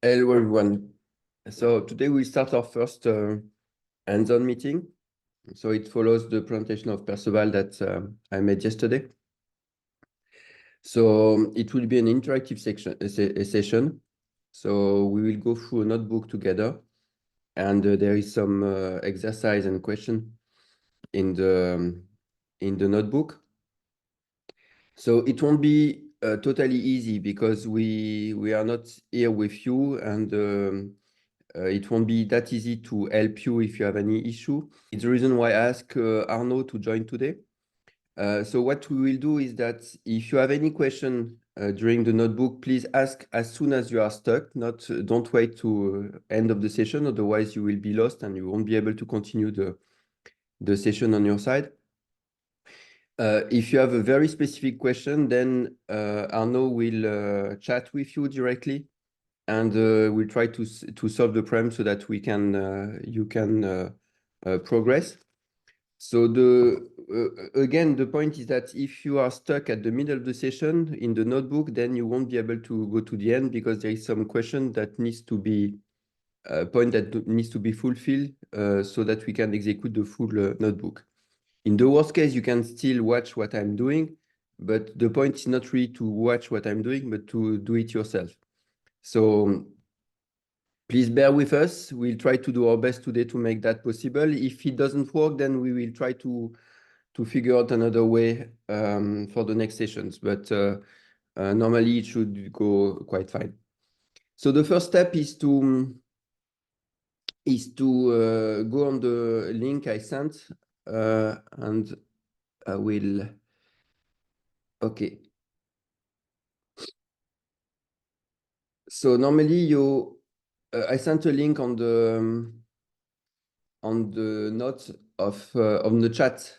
Hello, everyone. So today we start our first hands-on meeting. So it follows the presentation of Perceval that I made yesterday. So it will be an interactive session. So we will go through a notebook together, and there is some exercise and question in the notebook. So it won't be totally easy because we are not here with you, and it won't be that easy to help you if you have any issue. It's the reason why I asked Arnaud to join today. So what we will do is that if you have any question during the notebook, please ask as soon as you are stuck. Don't wait to end of the session, otherwise you will be lost and you won't be able to continue the session on your side. If you have a very specific question, then Arnaud will chat with you directly, and we'll try to solve the problem so that you can progress. So again, the point is that if you are stuck at the middle of the session in the notebook, then you won't be able to go to the end because there is some question that needs to be point that needs to be fulfilled so that we can execute the full notebook. In the worst case, you can still watch what I'm doing, but the point is not really to watch what I'm doing, but to do it yourself. So please bear with us. We'll try to do our best today to make that possible. If it doesn't work, then we will try to figure out another way for the next sessions. But normally it should go quite fine. So the first step is to go on the link I sent, and I will. Okay. So normally I sent a link on the note of on the chat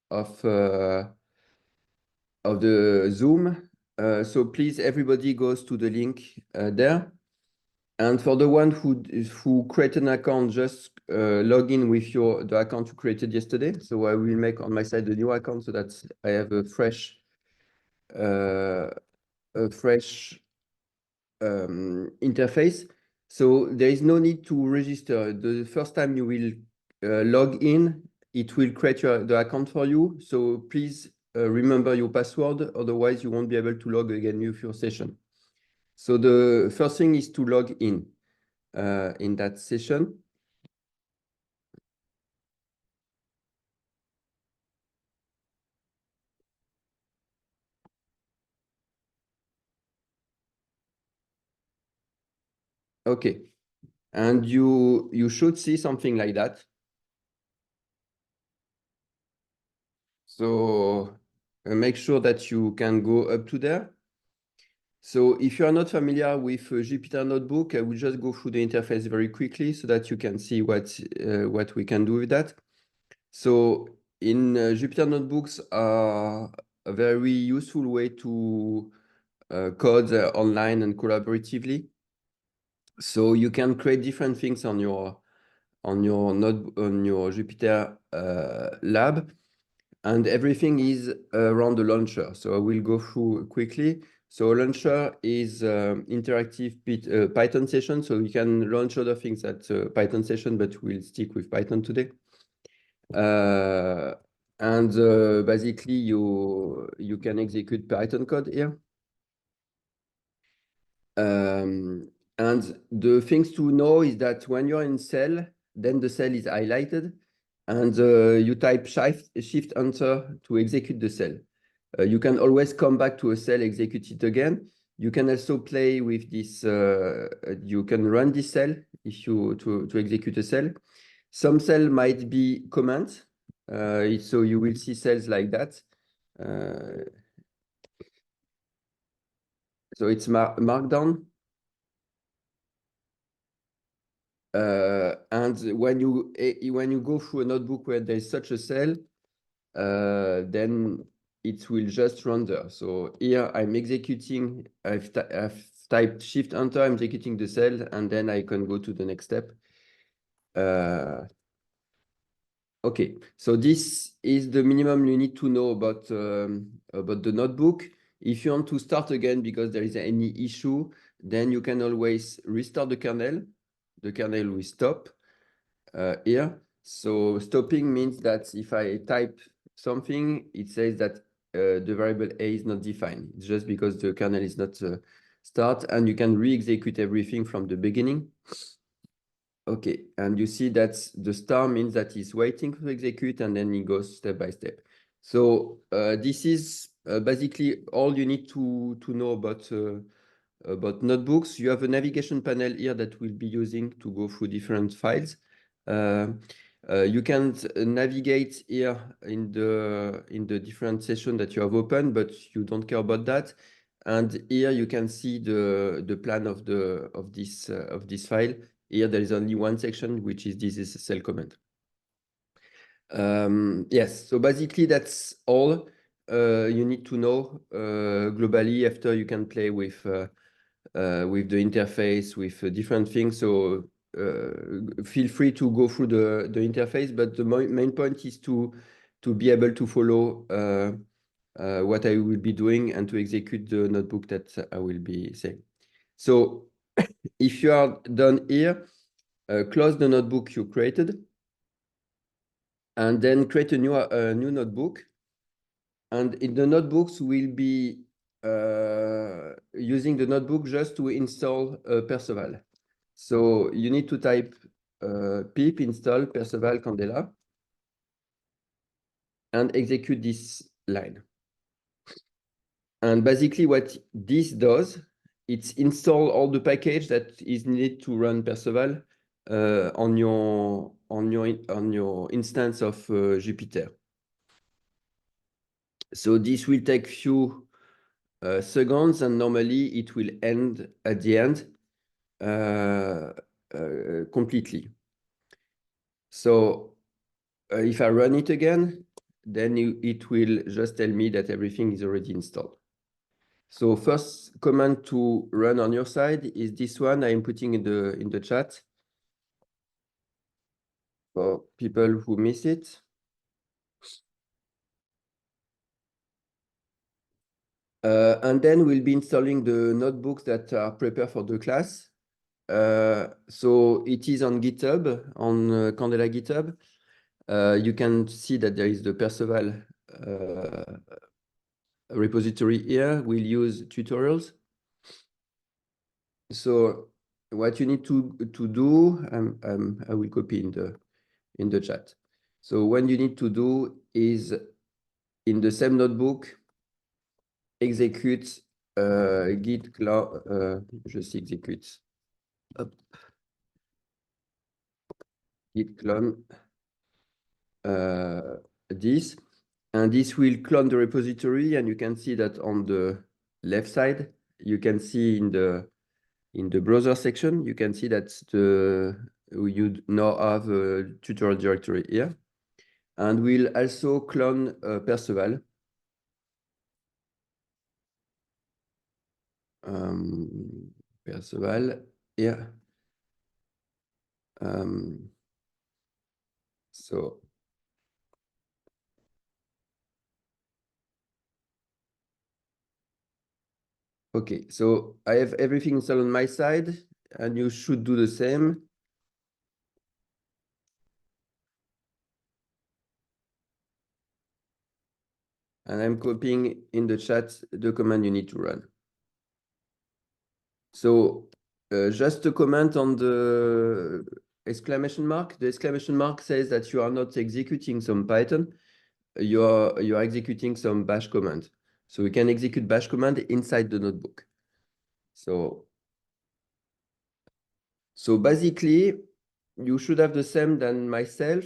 of the Zoom. So please, everybody goes to the link there. And for the one who create an account, just log in with the account you created yesterday. So I will make on my side a new account so that I have a fresh interface. So there is no need to register. The first time you will log in, it will create the account for you. So please remember your password, otherwise you won't be able to log again with your session. So the first thing is to log in that session. Okay, and you should see something like that. So make sure that you can go up to there. So if you are not familiar with Jupyter Notebook, I will just go through the interface very quickly so that you can see what we can do with that. So in Jupyter Notebooks are a very useful way to code online and collaboratively. So you can create different things on your Jupyter lab, and everything is around the launcher. So I will go through quickly. So launcher is interactive Python session. So you can launch other things at Python session, but we'll stick with Python today. And basically you can execute Python code here. And the things to know is that when you're in cell, then the cell is highlighted, and you type shift enter to execute the cell. You can always come back to a cell, execute it again. You can also play with this. You can run this cell if you to execute a cell. Some cell might be comments, so you will see cells like that. So it's markdown. And when you go through a notebook where there is such a cell, then it will just run there. So here I'm executing, I've typed shift enter, I'm executing the cell, and then I can go to the next step. Okay, so this is the minimum you need to know about the notebook. If you want to start again because there is any issue, then you can always restart the kernel. The kernel will stop here. So stopping means that if I type something, it says that the variable a is not defined. It's just because the kernel is not start, and you can re-execute everything from the beginning. Okay, and you see that the star means that he's waiting to execute, and then he goes step by step. So this is basically all you need to know about notebooks. You have a navigation panel here that we'll be using to go through different files. You can navigate here in the different session that you have opened, but you don't care about that. And here you can see the plan of this file. Here there is only one section, which is this SSL command. Yes, so basically that's all you need to know globally. After you can play with the interface, with different things. So feel free to go through the interface, but the main point is to be able to follow what I will be doing and to execute the notebook that I will be saying. So if you are done here, close the notebook you created, and then create a new notebook. And in the notebooks, we'll be using the notebook just to install Perceval. So you need to type pip install Perceval Candela and execute this line. And basically what this does, it's install all the package that is needed to run Perceval on your instance of Jupyter. So this will take few seconds, and normally it will end at the end completely. So if I run it again, then it will just tell me that everything is already installed. So first command to run on your side is this one I am putting in the chat for people who miss it. And then we'll be installing the notebooks that are prepared for the class. So it is on GitHub, on Candela GitHub. You can see that there is the Perceval repository here. We'll use tutorials. So what you need to do, I will copy in the chat. So what you need to do is in the same notebook, execute git clone, just execute git clone this, and this will clone the repository, and you can see that on the left side, you can see in the browser section, you can see that you now have a tutorial directory here, and we'll also clone Perceval. Perceval here. So okay, so I have everything installed on my side, and you should do the same. And I'm copying in the chat the command you need to run. So just a comment on the exclamation mark. The exclamation mark says that you are not executing some Python, you are executing some bash command. So you can execute bash command inside the notebook. So basically, you should have the same than myself.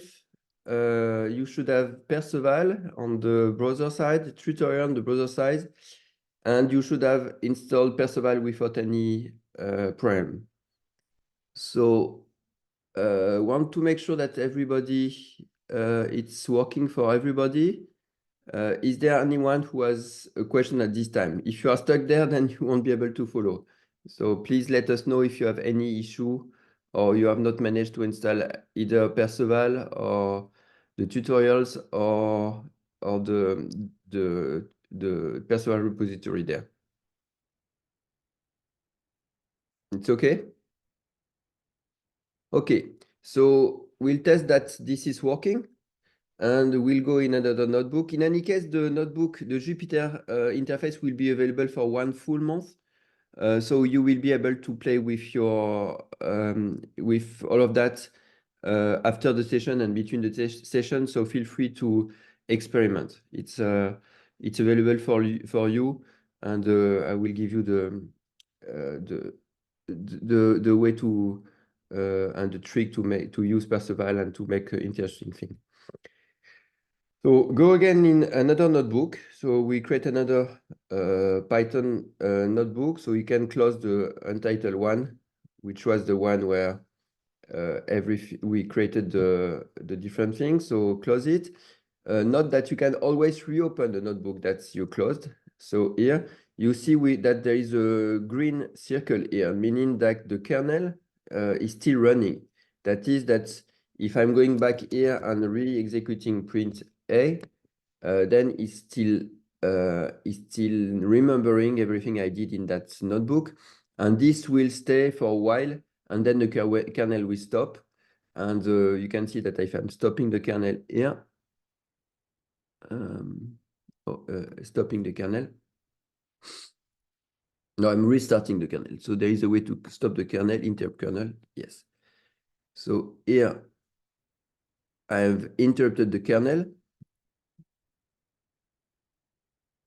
You should have Perceval on the browser side, tutorial on the browser side, and you should have installed Perceval without any problem. So want to make sure that everybody, it's working for everybody. Is there anyone who has a question at this time? If you are stuck there, then you won't be able to follow. So please let us know if you have any issue or you have not managed to install either Perceval or the tutorials or the Perceval repository there. It's okay? Okay, so we'll test that this is working. And we'll go in another notebook. In any case, the notebook, the Jupyter interface will be available for 1 full month. So you will be able to play with your with all of that after the session and between the session. So feel free to experiment. It's available for you, and I will give you the way to and the trick to use Perceval and to make interesting things. So go again in another notebook. So we create another Python notebook. So you can close the untitled one, which was the one where we created the different things. So close it. Note that you can always reopen the notebook that you closed. So here you see that there is a green circle here, meaning that the kernel is still running. That is that if I'm going back here and really executing print A, then it's still remembering everything I did in that notebook. And this will stay for a while, and then the kernel will stop. And you can see that if I'm stopping the kernel here, stopping the kernel. No, I'm restarting the kernel. So there is a way to stop the kernel, interrupt kernel. Yes. So here, I've interrupted the kernel.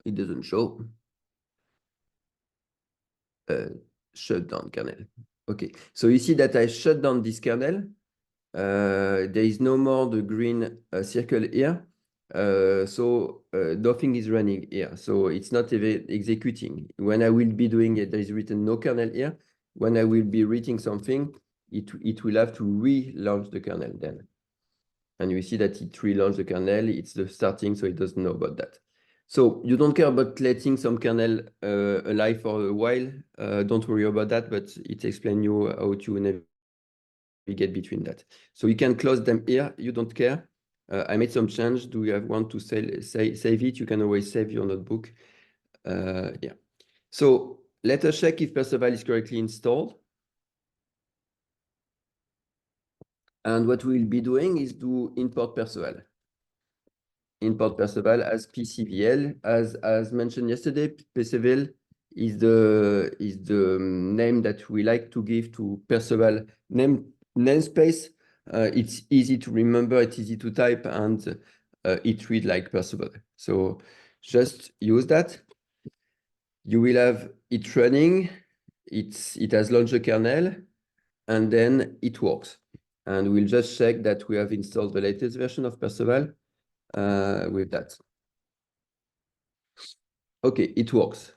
It doesn't show. Shut down kernel. Okay. So you see that I shut down this kernel. There is no more the green circle here. So nothing is running here. So it's not even executing. When I will be doing it, there is written no kernel here. When I will be reading something, it will have to relaunch the kernel then. And you see that it relaunched the kernel. It's the starting, so it doesn't know about that. So you don't care about letting some kernel alive for a while. Don't worry about that, but it explains you how to navigate between that. So you can close them here. You don't care. I made some change. Do you want to save it? You can always save your notebook. Yeah. So let us check if Perceval is correctly installed. And what we'll be doing is do import Perceval. Import Perceval as PCVL. As mentioned yesterday, Perceval is the name that we like to give to Perceval namespace. It's easy to remember, it's easy to type, and it reads like Perceval. So just use that. You will have it running. It has launched the kernel, and then it works. And we'll just check that we have installed the latest version of Perceval with that. Okay, it works.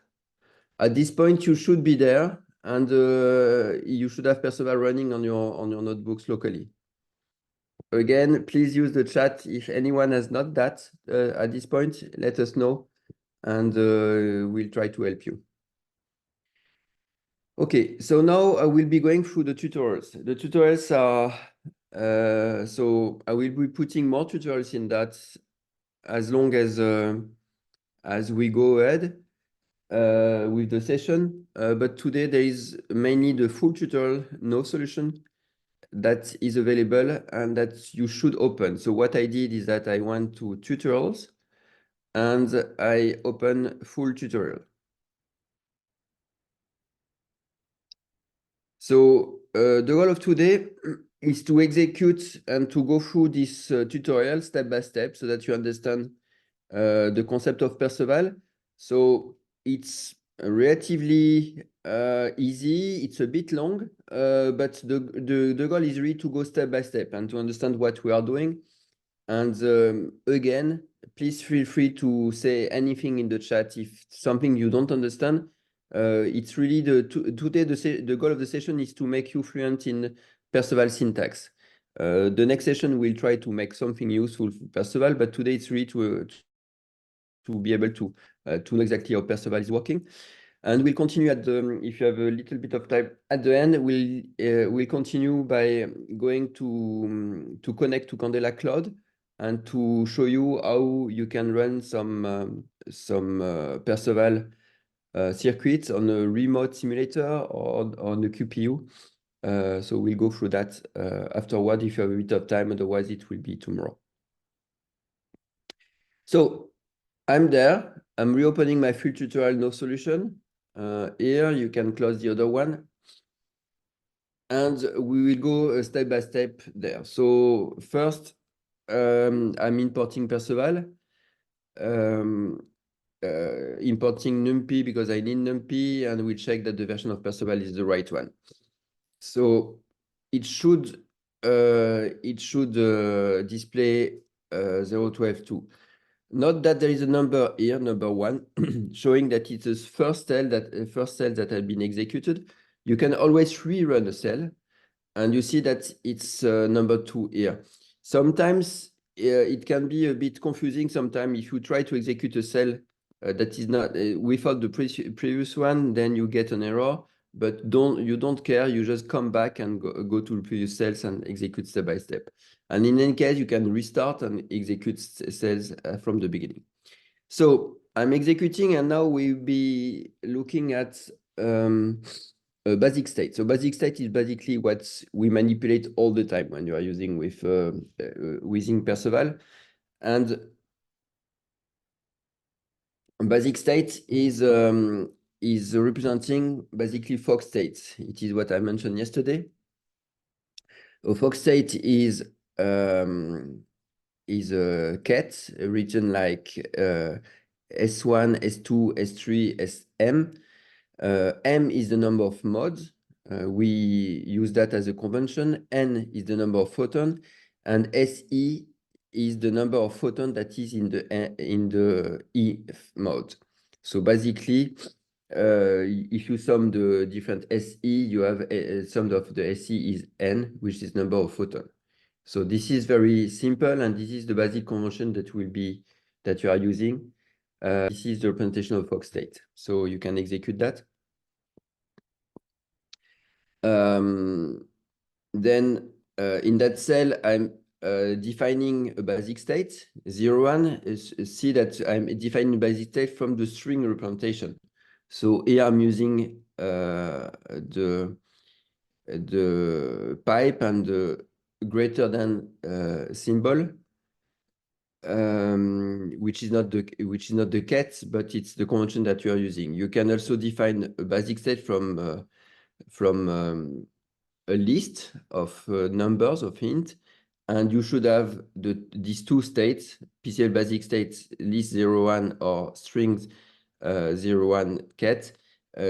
At this point, you should be there, and you should have Perceval running on your notebooks locally. Again, please use the chat. If anyone has not that at this point, let us know, and we'll try to help you. Okay, so now I will be going through the tutorials. The tutorials are, so I will be putting more tutorials in that as long as we go ahead with the session. But today there is mainly the full tutorial, no solution, that is available and that you should open. So what I did is that I went to tutorials and I open full tutorial. So the goal of today is to execute and to go through this tutorial step by step so that you understand the concept of Perceval. So it's relatively easy. It's a bit long, but the goal is really to go step by step and to understand what we are doing. And again, please feel free to say anything in the chat if something you don't understand. It's really today the goal of the session is to make you fluent in Perceval syntax. The next session will try to make something useful for Perceval, but today it's really to be able to know exactly how Perceval is working. And we'll continue at the, if you have a little bit of time at the end, we'll continue by going to connect to Candela Cloud and to show you how you can run some Perceval circuits on a remote simulator or on the QPU. So we'll go through that afterward if you have a bit of time, otherwise it will be tomorrow. So I'm there. I'm reopening my full tutorial, no solution. Here you can close the other one. And we will go step by step there. So first, I'm importing Perceval. Importing NumPy because I need NumPy, and we check that the version of Perceval is the right one. So it should display 012.2. Note that there is a number here, number 1, showing that it's the first cell that has been executed. You can always rerun a cell, and you see that it's number 2 here. Sometimes it can be a bit confusing. Sometimes if you try to execute a cell that is not without the previous one, then you get an error. But you don't care. You just come back and go to the previous cells and execute step by step. And in any case, you can restart and execute cells from the beginning. So I'm executing, and now we'll be looking at a basic state. So basic state is basically what we manipulate all the time when you are using within Perceval. And basic state is representing basically fog states. It is what I mentioned yesterday. A fog state is a ket, a region like S1, S2, S3, Sm. M is the number of modes. We use that as a convention. N is the number of photons, and Se is the number of photons that is in the E mode. So basically, if you sum the different Se, you have sum of the Se is N, which is number of photons. So this is very simple, and this is the basic convention that you are using. This is the representation of fog state. So you can execute that. Then in that cell, I'm defining a basic state. 0, 1. See that I'm defining a basic state from the string representation. So here I'm using the pipe and the greater than symbol. Which is not the ket, but it's the convention that you are using. You can also define a basic state from a list of numbers of int, and you should have these two states, PCL basic states list 0, 1 or strings 0, 1 ket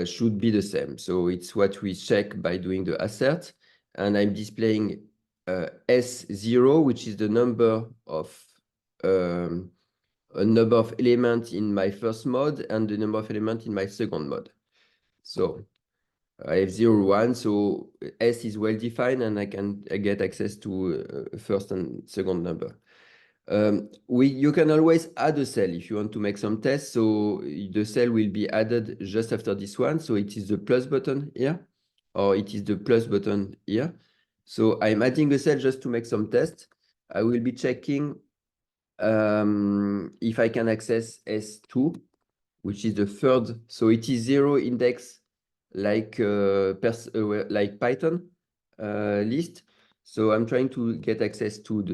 should be the same. So it's what we check by doing the assert, and I'm displaying S0, which is the number of a number of elements in my first mode and the number of elements in my second mode. So I have 0, 1, so S is well defined, and I get access to first and second number. You can always add a cell if you want to make some tests. So the cell will be added just after this one. So it is the plus button here, or it is the plus button here. So I'm adding a cell just to make some tests. I will be checking if I can access S2, which is the third. So it is 0 index like Python list. So I'm trying to get access to the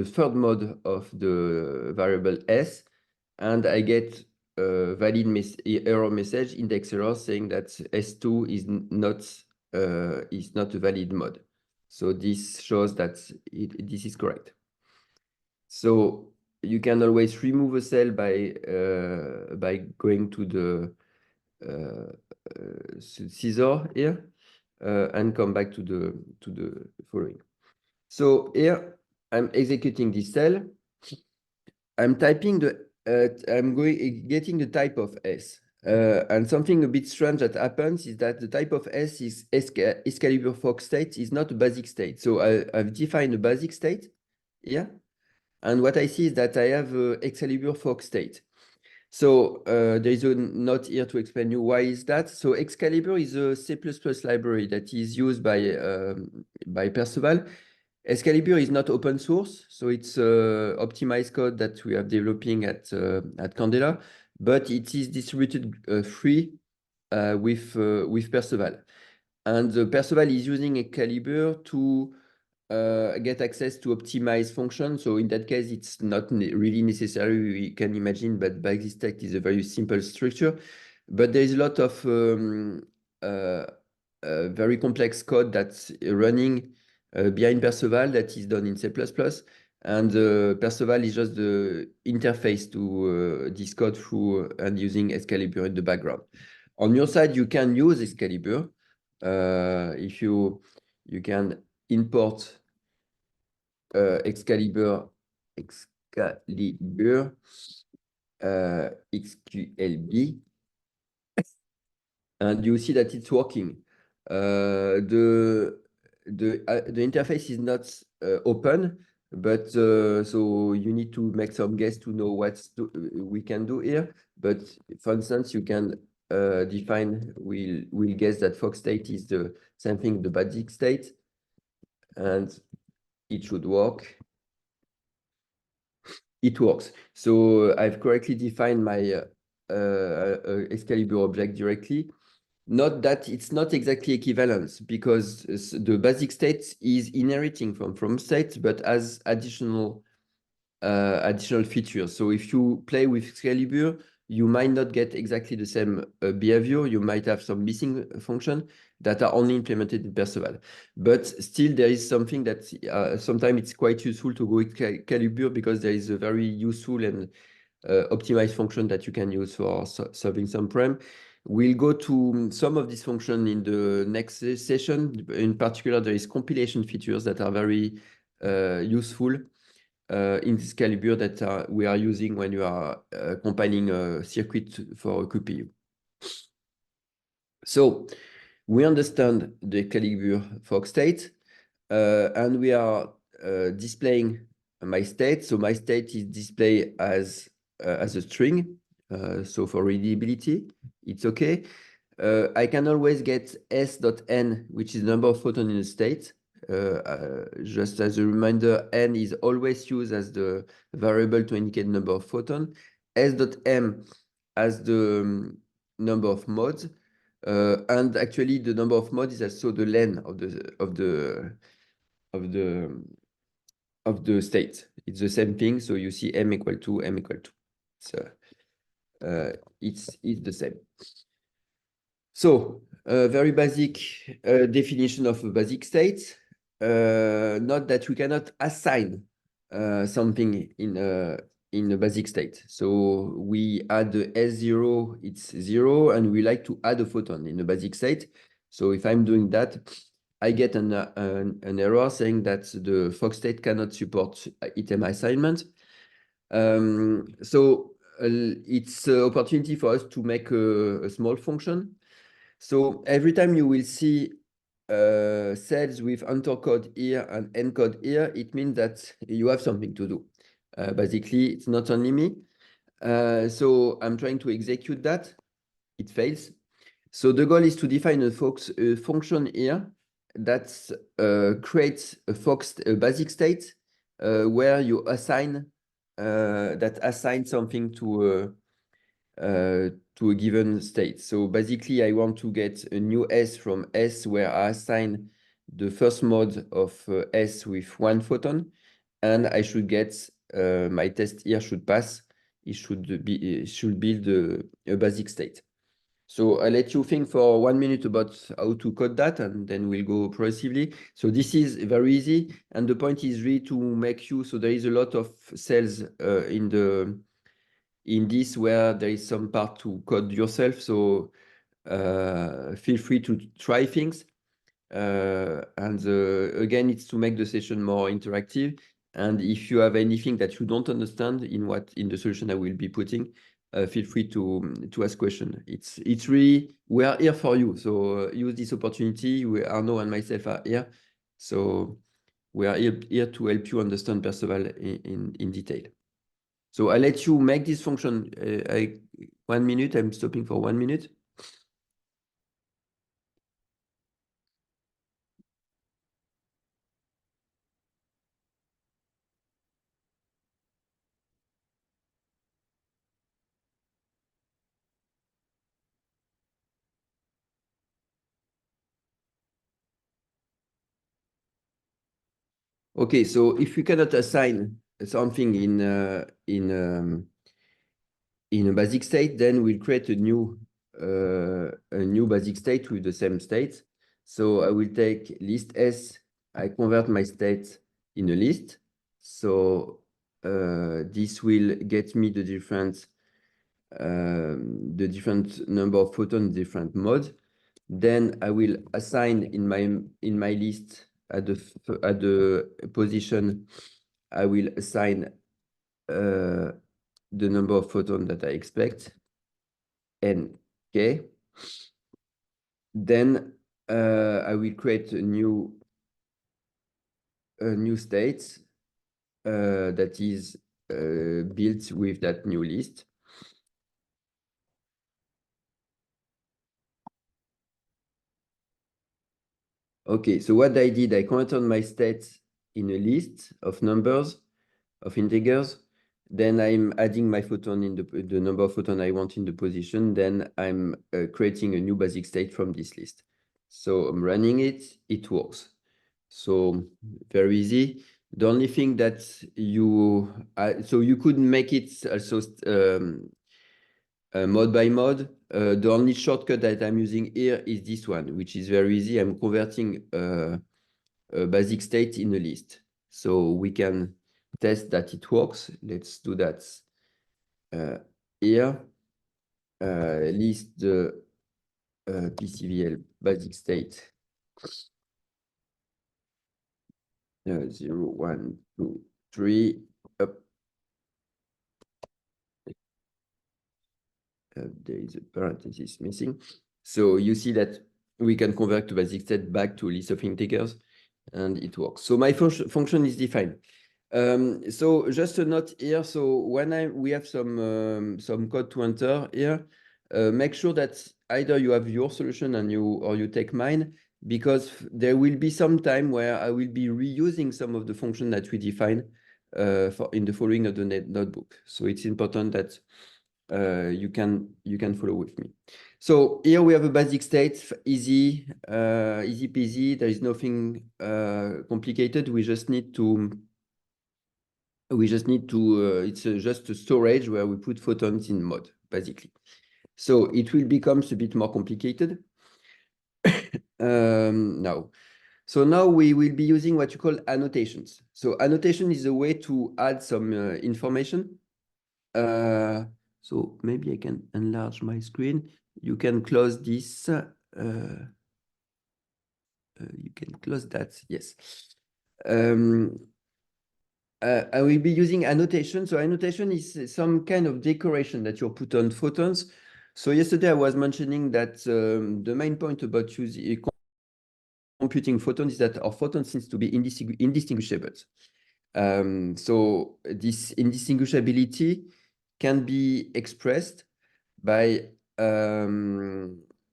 third mode of the variable S, and I get a valid error message, index error, saying that S2 is not a valid mode. So this shows that this is correct. So you can always remove a cell by going to the scissor here and come back to the following. So here I'm executing this cell. I'm typing getting the type of S. And something a bit strange that happens is that the type of S is Excalibur fog state is not a basic state. So I've defined a basic state here. And what I see is that I have Excalibur fog state. So there is a note here to explain you why is that. So Excalibur is a C++ library that is used by Perceval. Excalibur is not open source, so it's optimized code that we are developing at Candela. but it is distributed free with Perceval. And Perceval is using Excalibur to get access to optimize function. So in that case, it's not really necessary. We can imagine that basis state is a very simple structure, but there is a lot of very complex code that's running behind Perceval that is done in C++. And Perceval is just the interface to this code through and using Excalibur in the background. On your side, you can use Excalibur. If you can import Excalibur XQLB, and you see that it's working. The interface is not open, but so you need to make some guess to know what we can do here. But for instance, you can define, we'll guess that Fox state is the same thing, the basic state, and it should work. It works. So I've correctly defined my Excalibur object directly. Not that it's not exactly equivalent, because the basic state is inheriting from state, but as additional features. So if you play with Excalibur, you might not get exactly the same behavior. You might have some missing function that are only implemented in Perceval. But still, there is something that sometimes it's quite useful to go with Excalibur, because there is a very useful and optimized function that you can use for solving some problem. We'll go to some of this function in the next session. In particular, there is compilation features that are very useful in Excalibur that we are using when you are compiling a circuit for a QPU. So we understand the Excalibur Fox state, and we are displaying my state. So my state is displayed as a string. So for readability, it's okay. I can always get s.n, which is the number of photons in a state. Just as a reminder, n is always used as the variable to indicate number of photons. S.m as the number of modes. And actually, the number of modes is also the len of the state. It's the same thing. So you see m equal to m equal to. So it's the same. So very basic definition of a basic state. Not that we cannot assign something in a basic state. So we add the S0, it's 0, and we like to add a photon in a basic state. So if I'm doing that, I get an error saying that the Fox state cannot support item assignment. So it's an opportunity for us to make a small function. So every time you will see cells with enter code here and end code here, it means that you have something to do. Basically, it's not only me. So I'm trying to execute that. It fails. So the goal is to define a function here that creates a basic state where you assign something to a given state. So basically, I want to get a new S from S where I assign the first mode of S with 1 photon, and I should get my test here should pass. It should build a basic state. So I'll let you think for 1 minute about how to code that, and then we'll go progressively. So this is very easy, and the point is really to make you, so there is a lot of cells in this where there is some part to code yourself. So feel free to try things. And again, it's to make the session more interactive. And if you have anything that you don't understand in the solution I will be putting, feel free to ask questions. It's really, we are here for you. So use this opportunity. Arnaud and myself are here. So we are here to help you understand Perceval in detail. So I'll let you make this function. 1 minute, I'm stopping for 1 minute. Okay, so if we cannot assign something in a basic state, then we'll create a new basic state with the same state. So I will take list S, I convert my state in a list. So this will get me the different number of photons, different modes. Then I will assign in my list at the position, I will assign the number of photons that I expect, n k. Then I will create a new state that is built with that new list. Okay, so what I did, I converted my state in a list of numbers, of integers. Then I'm adding my photon in the number of photon I want in the position. Then I'm creating a new basic state from this list. So I'm running it, it works. So very easy. The only thing that so you could make it also mode by mode. The only shortcut that I'm using here is this one, which is very easy. I'm converting a basic state in a list. So we can test that it works. Let's do that here. List the PCVL basic state 0, 1, 2, 3. Up. There is a parenthesis missing. So you see that we can convert to basic state back to a list of integers, and it works. So my function is defined. So just a note here. So when we have some code to enter here, make sure that either you have your solution and you take mine, because there will be some time where I will be reusing some of the function that we define in the following of the notebook. So it's important that you can follow with me. So here we have a basic state, easy peasy. There is nothing complicated. We just need to it's just a storage where we put photons in mode, basically. So it will become a bit more complicated now. So now we will be using what you call annotations. So annotation is a way to add some information. So maybe I can enlarge my screen. You can close this. You can close that. Yes. I will be using annotation. So annotation is some kind of decoration that you put on photons. So yesterday I was mentioning that the main point about using computing photons is that our photons seems to be indistinguishable. So this indistinguishability can be expressed by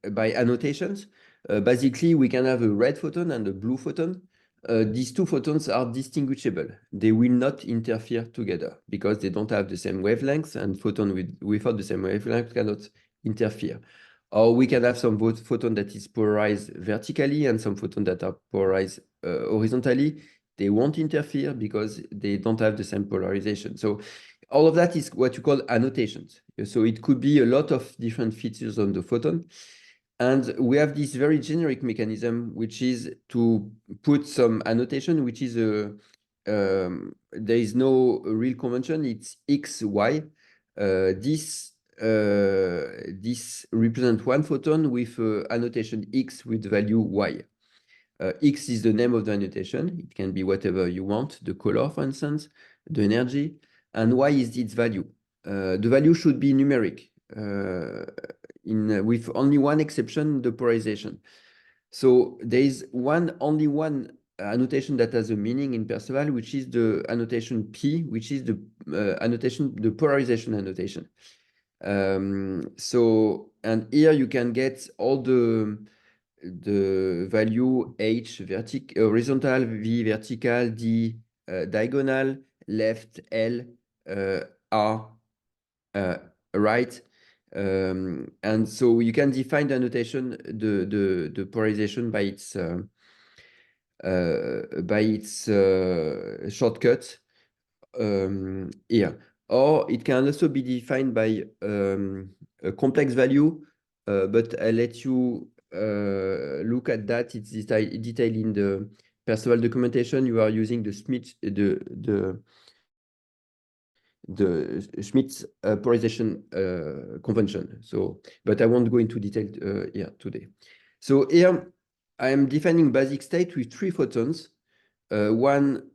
annotations. Basically, we can have a red photon and a blue photon. These two photons are distinguishable. They will not interfere together because they don't have the same wavelengths, and photon without the same wavelength cannot interfere. Or we can have some photon that is polarized vertically and some photon that are polarized horizontally. They won't interfere because they don't have the same polarization. So all of that is what you call annotations. So it could be a lot of different features on the photon. And we have this very generic mechanism, which is to put some annotation, which is there is no real convention. It's X, Y. This represents one photon with annotation X with value Y. X is the name of the annotation. It can be whatever you want, the color, for instance, the energy, and Y is its value. The value should be numeric, with only one exception, the polarization. So there is only one annotation that has a meaning in Perceval, which is the annotation P, which is the polarization annotation. So, and here you can get all the value H horizontal, V vertical, D diagonal, left, L, R right. And so you can define the annotation, the polarization by its by its shortcut here. Or it can also be defined by a complex value, but I'll let you look at that. It's detailed in the Perceval documentation. You are using the Schmidt polarization convention. So, but I won't go into detail here today. So here I am defining basic state with 3 photons, one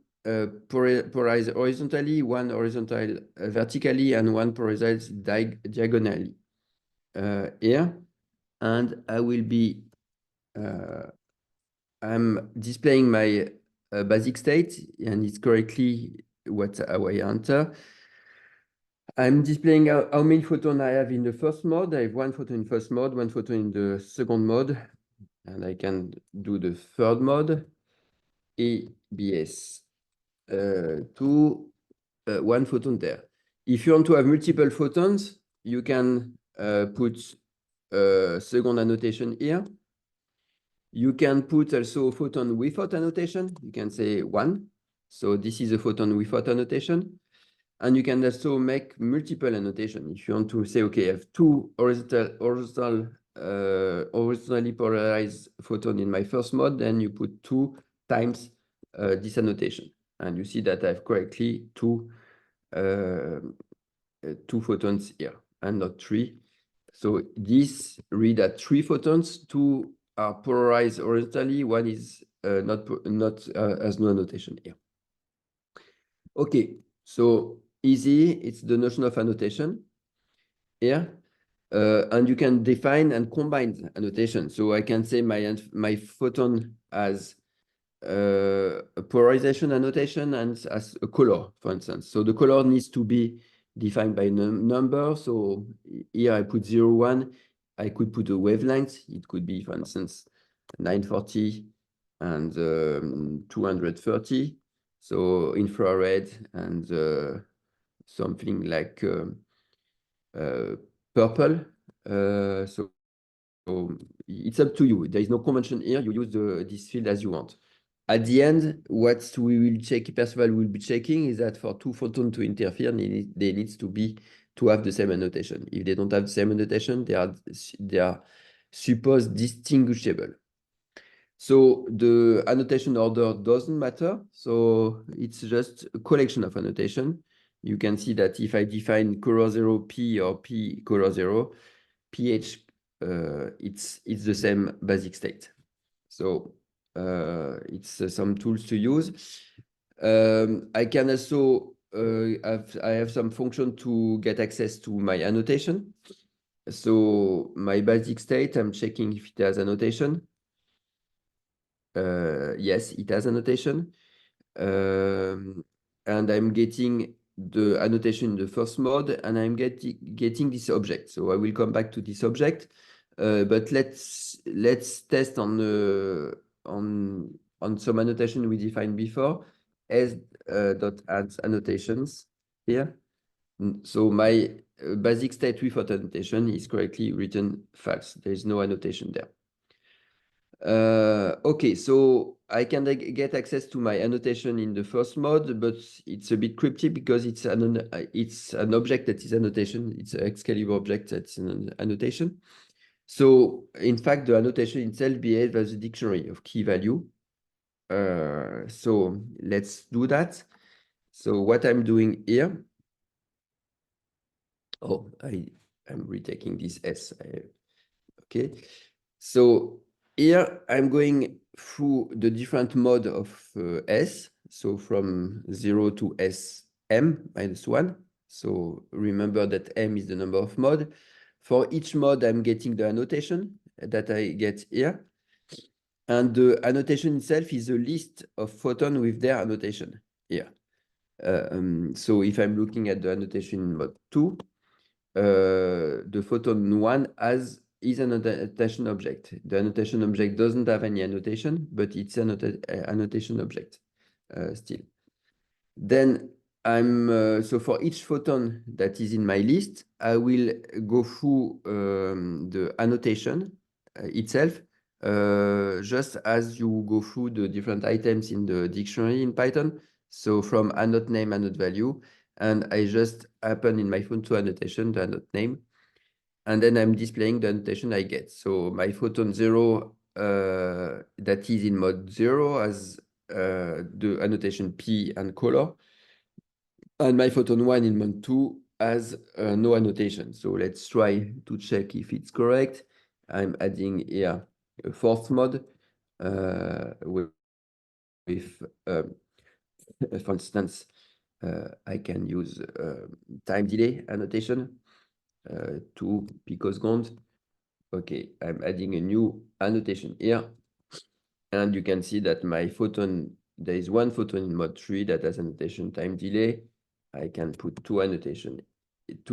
polarized horizontally, one horizontal vertically, and one polarized diagonally here. And I will be, I'm displaying my basic state, and it's correctly how I enter. I'm displaying how many photons I have in the first mode. I have 1 photon in first mode, 1 photon in the second mode, and I can do the third mode, ABS. 2, 1 photon there. If you want to have multiple photons, you can put second annotation here. You can put also a photon without annotation. You can say 1. So this is a photon without annotation. And you can also make multiple annotation. If you want to say, okay, I have 2 horizontally polarized photon in my first mode, then you put 2 times this annotation. And you see that I have correctly 2 photons here and not 3. So this read at 3 photons, 2 are polarized horizontally, 1 is not has no annotation here. Okay, so easy, it's the notion of annotation here. And you can define and combine annotation. So I can say my photon has a polarization annotation and as a color, for instance. So the color needs to be defined by number. So here I put 0, 1. I could put a wavelength. It could be, for instance, 940 and 230. So infrared and something like purple. So it's up to you. There is no convention here. You use this field as you want. At the end, what we will check, Perceval will be checking, is that for 2 photons to interfere, they need to have the same annotation. If they don't have the same annotation, they are supposed distinguishable. So the annotation order doesn't matter. So it's just a collection of annotation. You can see that if I define color 0 P or P color 0, pH, it's the same basic state. So it's some tools to use. I can also I have some function to get access to my annotation. So my basic state, I'm checking if it has annotation. Yes, it has annotation. And I'm getting the annotation in the first mode, and I'm getting this object. So I will come back to this object. But let's test on some annotation we defined before. S dot adds annotations here. So my basic state without annotation is correctly written false. There is no annotation there. Okay, so I can get access to my annotation in the first mode, but it's a bit cryptic because it's an object that is annotation. It's an Excalibur object that's an annotation. So in fact, the annotation itself behaves as a dictionary of key value. So let's do that. So what I'm doing here, oh, I'm retaking this S. Okay, so here I'm going through the different mode of S. So from 0 to Sm minus 1. So remember that M is the number of mode. For each mode, I'm getting the annotation that I get here. And the annotation itself is a list of photons with their annotation here. So if I'm looking at the annotation in mode 2, the photon 1 is an annotation object. The annotation object doesn't have any annotation, but it's an annotation object still. Then so for each photon that is in my list, I will go through the annotation itself just as you go through the different items in the dictionary in Python. So from annotate name, annotate value, and I just happen in my phone to annotation, the annotate name, and then I'm displaying the annotation I get. So my photon 0 that is in mode 0 has the annotation P and color, and my photon 1 in mode 2 has no annotation. So let's try to check if it's correct. I'm adding here a fourth mode with for instance, I can use time delay annotation, 2 picoseconds. Okay, I'm adding a new annotation here. And you can see that my photon, there is one photon in mode 3 that has annotation time delay. I can put two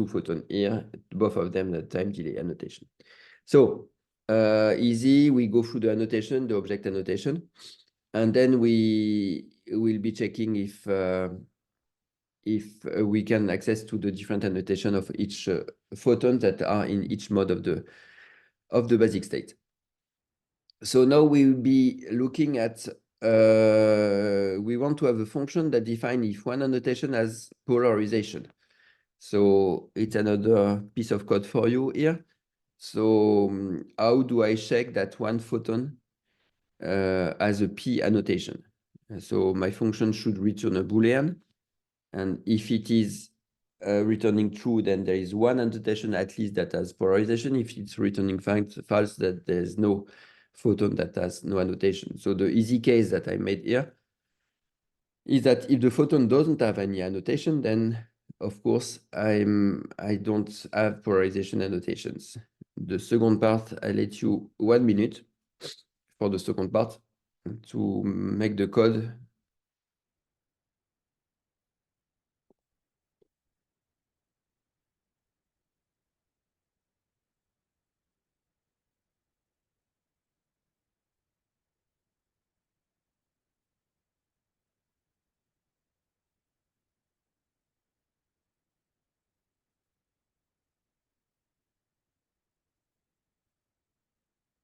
photon here, both of them the time delay annotation. So easy, we go through the annotation, the object annotation, and then we will be checking if we can access to the different annotation of each photon that are in each mode of the basic state. So now we will be looking at, we want to have a function that defines if one annotation has polarization. So it's another piece of code for you here. So how do I check that one photon has a P annotation? So my function should return a Boolean. And if it is returning true, then there is one annotation at least that has polarization. If it's returning false, that there's no photon that has no annotation. So the easy case that I made here is that if the photon doesn't have any annotation, then of course I don't have polarization annotations. The second part, I let you 1 minute for the second part to make the code.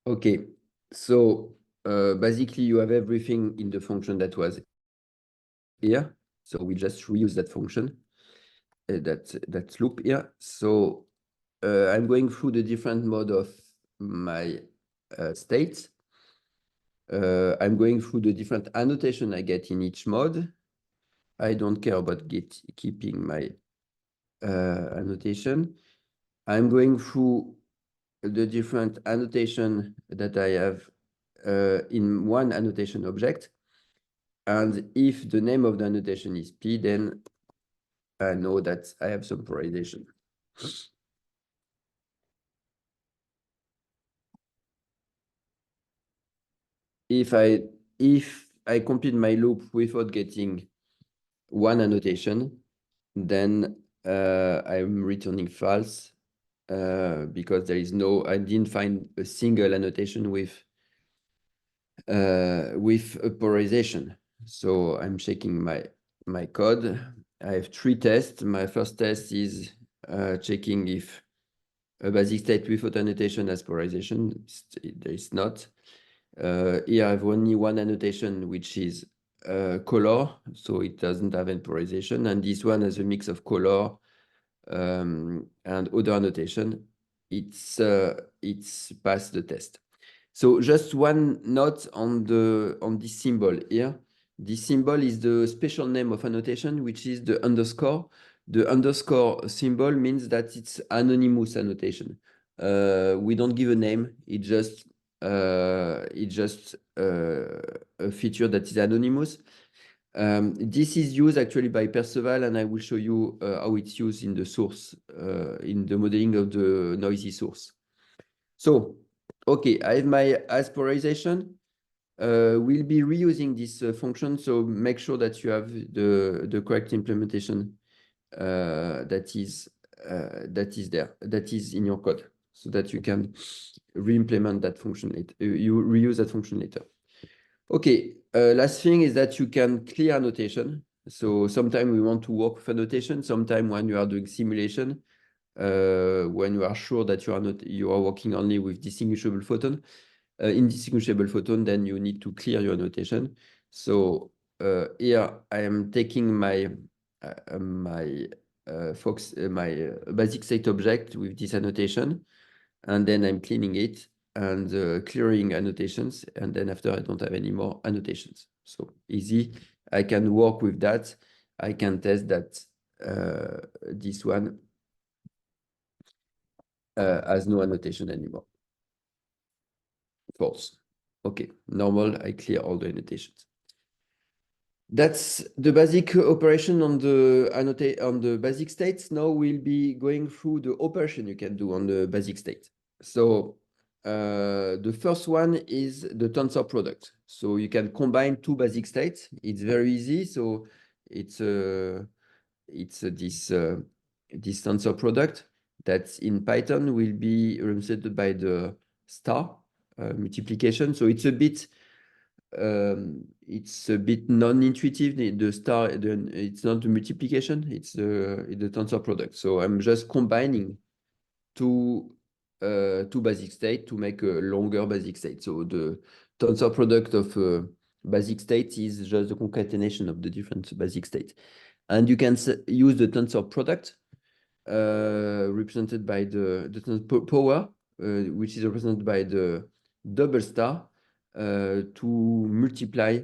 Okay, so basically you have everything in the function that was here. So we just reuse that function, that loop here. So I'm going through the different mode of my states. I'm going through the different annotation I get in each mode. I don't care about keeping my annotation. I'm going through the different annotation that I have in one annotation object. And if the name of the annotation is P, then I know that I have some polarization. If I complete my loop without getting one annotation, then I'm returning false because I didn't find a single annotation with a polarization. So I'm checking my code. I have 3 tests. My first test is checking if a basic state without annotation has polarization. There is not. Here I have only one annotation, which is color, so it doesn't have any polarization. And this one has a mix of color and other annotation. It's passed the test. So just one note on this symbol here. This symbol is the special name of annotation, which is the underscore. The underscore symbol means that it's anonymous annotation. We don't give a name. It's just a feature that is anonymous. This is used actually by Perceval, and I will show you how it's used in the source, in the modeling of the noisy source. So, okay, I have my as polarization. We'll be reusing this function, so make sure that you have the correct implementation that is there, that is in your code, so that you can re-implement that function later. You reuse that function later. Okay, last thing is that you can clear annotation. So sometimes we want to work with annotation. Sometimes when you are doing simulation, when you are sure that you are working only with distinguishable photon, indistinguishable photon, then you need to clear your annotation. So here I am taking my basic state object with this annotation, and then I'm cleaning it and clearing annotations, and then after I don't have any more annotations. So easy, I can work with that. I can test that this one has no annotation anymore. False. Okay, normal, I clear all the annotations. That's the basic operation on the basic states. Now we'll be going through the operation you can do on the basic state. So the first one is the tensor product. So you can combine two basic states. It's very easy. So it's this tensor product that in Python will be represented by the star multiplication. So it's a bit non-intuitive. The star, it's not the multiplication, it's the tensor product. So I'm just combining two basic state to make a longer basic state. So the tensor product of basic state is just the concatenation of the different basic state. And you can use the tensor product represented by the tensor power, which is represented by the double star, to multiply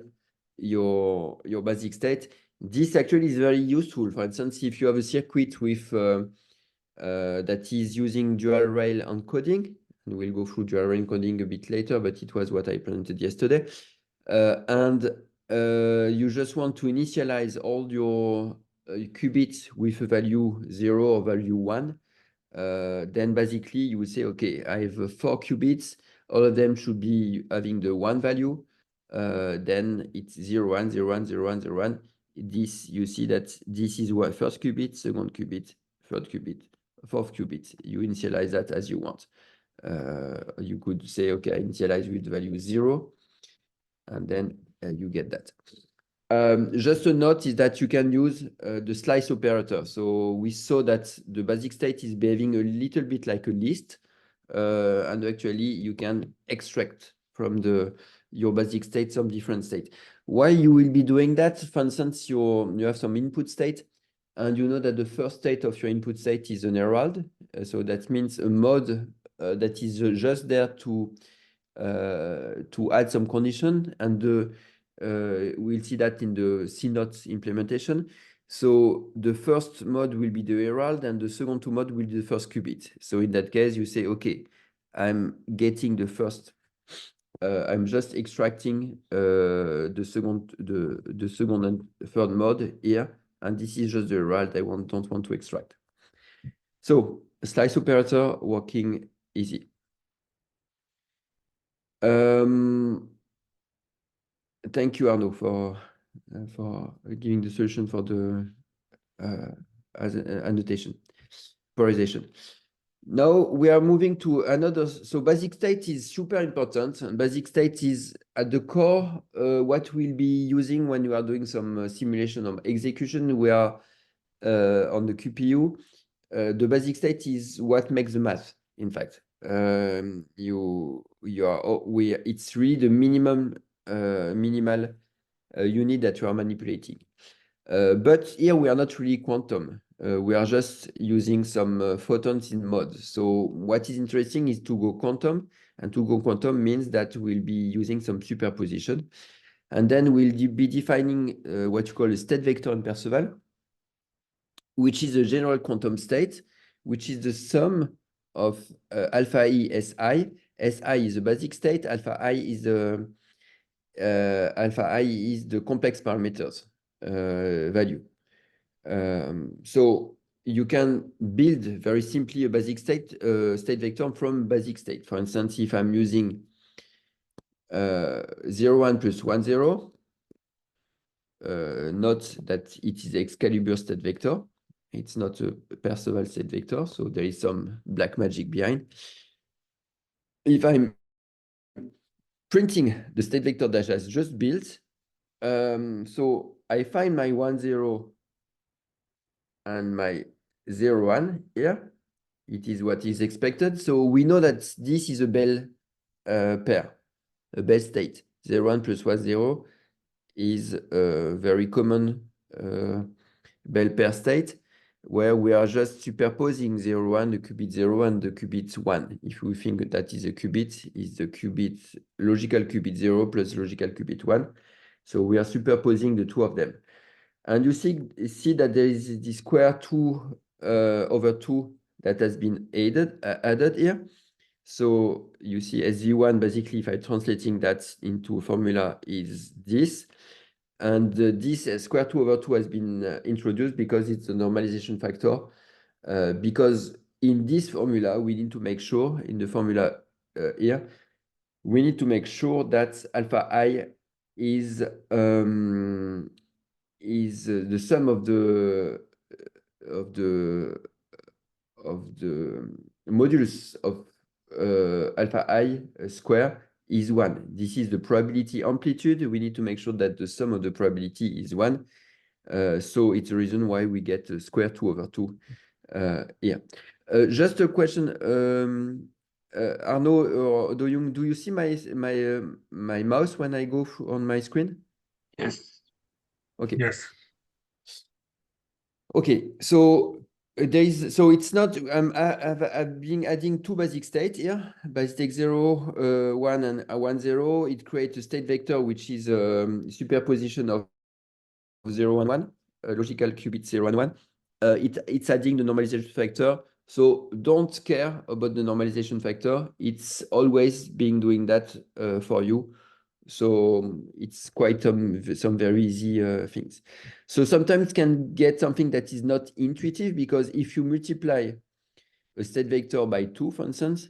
your basic state. This actually is very useful. For instance, if you have a circuit with that is using dual rail encoding, and we'll go through dual rail encoding a bit later, but it was what I presented yesterday. And you just want to initialize all your qubits with a value 0 or value 1. Then basically you will say, okay, I have 4 qubits. All of them should be having the 1 value. Then it's 0, 1, 0, 1, 0, 1, 0, 1. This, you see that this is what first qubit, second qubit, third qubit, fourth qubit. You initialize that as you want. You could say, okay, I initialize with value 0, and then you get that. Just a note is that you can use the slice operator. So we saw that the basic state is behaving a little bit like a list, and actually you can extract from your basic state some different state. Why you will be doing that? For instance, you have some input state, and you know that the first state of your input state is an herald. So that means a mode that is just there to add some condition, and we'll see that in the CNOT implementation. So the first mode will be the herald, and the second two mode will be the first qubit. So in that case, you say, okay, I'm getting the first. I'm just extracting the second and third mode here, and this is just the herald I don't want to extract. So slice operator working easy. Thank you, Arnaud, for giving the solution for the as annotation, polarization. Now we are moving to another. So basic state is super important, and basic state is at the core what we'll be using when you are doing some simulation of execution. We are on the QPU. The basic state is what makes the math, in fact. It's really the minimal unit that you are manipulating. But here we are not really quantum. We are just using some photons in mod. So what is interesting is to go quantum, and to go quantum means that we'll be using some superposition. And then we'll be defining what you call a state vector in Perceval, which is a general quantum state, which is the sum of alpha I Si. Si is the basic state, alpha I is the complex parameters value. So you can build very simply a basic state vector from basic state. For instance, if I'm using 0, 1 plus 1, 0, note that it is Excalibur state vector. It's not a Perceval state vector, so there is some black magic behind. If I'm printing the state vector that I just built, so I find my 1, 0 and my 0, 1 here. It is what is expected. So we know that this is a Bell pair. a best state. 0, 1 plus 1, 0 is a very common Bell pair state where we are just superposing 0, 1, the qubit 0, and the qubit 1. If we think that is a qubit, is the qubit, logical qubit 0 plus logical qubit 1. So we are superposing the two of them. And you see that there is this square 2 over 2 that has been added here. So you see SV1, basically, if I'm translating that into a formula, is this. And this square 2 over 2 has been introduced because it's a normalization factor. Because in this formula, we need to make sure, in the formula here, we need to make sure that alpha I is the sum of the modulus of alpha I square is 1. This is the probability amplitude. We need to make sure that the sum of the probability is 1. So it's a reason why we get a square 2 over 2 here. Just a question, Arnaud or Do-Young, do you see my mouse when I go on my screen? Yes. Okay. Yes. Okay, so it's not I've been adding two basic states here, basic state 0, 1 and 1, 0. It creates a state vector which is superposition of 0 and 1, logical qubit 0 and 1. It's adding the normalization factor. So don't care about the normalization factor. It's always being doing that for you. So it's quite some very easy things. So sometimes can get something that is not intuitive, because if you multiply a state vector by 2, for instance,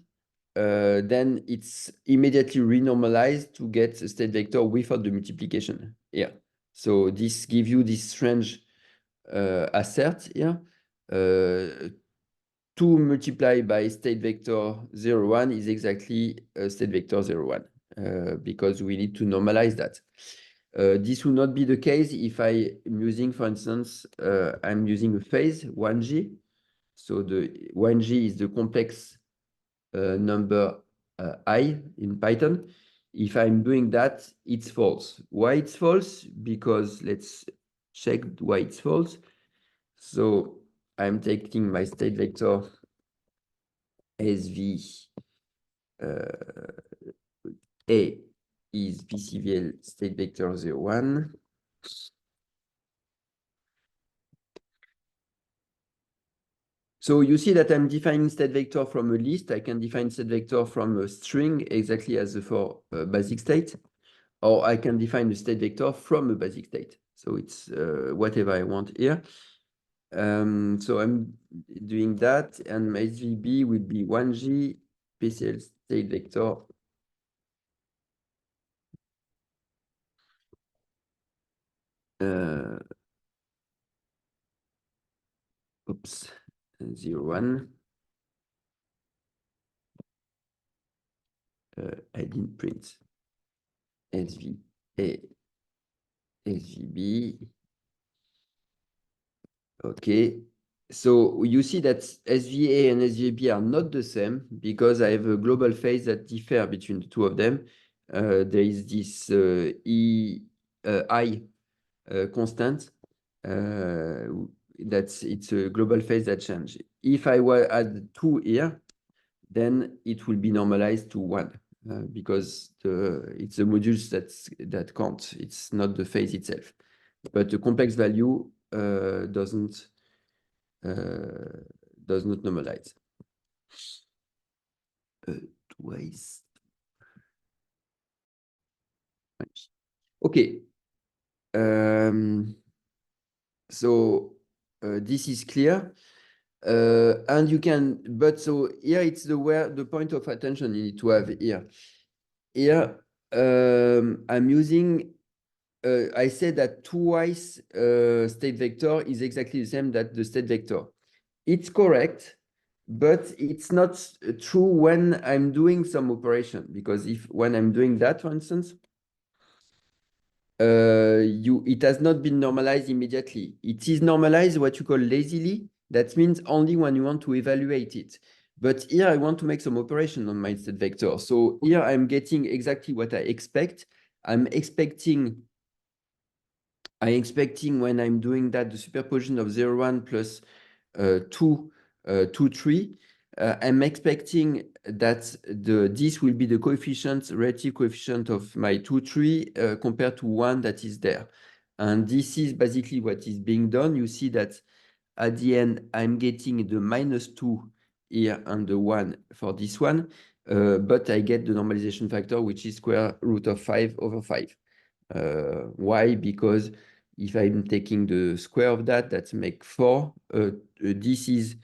then it's immediately renormalized to get a state vector without the multiplication here. So this gives you this strange assert here. 2 multiplied by state vector 0, 1 is exactly a state vector 0, 1. Because we need to normalize that. This will not be the case if I am using, for instance, I'm using a phase 1G. So the 1G is the complex number I in Python. If I'm doing that, it's false. Why it's false? Because let's check why it's false. So I'm taking my state vector SV A is VCVL state vector 0, 1. So you see that I'm defining state vector from a list. I can define state vector from a string exactly as for a basic state, or I can define the state vector from a basic state. So it's whatever I want here. So I'm doing that, and my SVB will be 1G PCL state vector oops, 0, 1. I didn't print SVA, SVB. Okay, so you see that SVA and SVB are not the same because I have a global phase that differ between the two of them. There is this I constant. It's a global phase that change. If I were add 2 here, then it will be normalized to 1 because it's the modules that count. It's not the phase itself. But the complex value does not normalize. Twice. Okay. So this is clear. And you can, but so here it's the point of attention you need to have here. Here, I'm using, I said that twice state vector is exactly the same that the state vector. It's correct, but it's not true when I'm doing some operation, because when I'm doing that, for instance, it has not been normalized immediately. It is normalized what you call lazily. That means only when you want to evaluate it. But here I want to make some operation on my state vector. So here I'm getting exactly what I expect. I'm expecting when I'm doing that, the superposition of 0, 1 plus 2, 2, 3. I'm expecting that this will be the coefficient, relative coefficient of my 2, 3 compared to 1 that is there. And this is basically what is being done. You see that at the end, I'm getting the -2 here and the 1 for this one, but I get the normalization factor, which is square root of 5 over 5. Why? Because if I'm taking the square of that, that's make 4. This is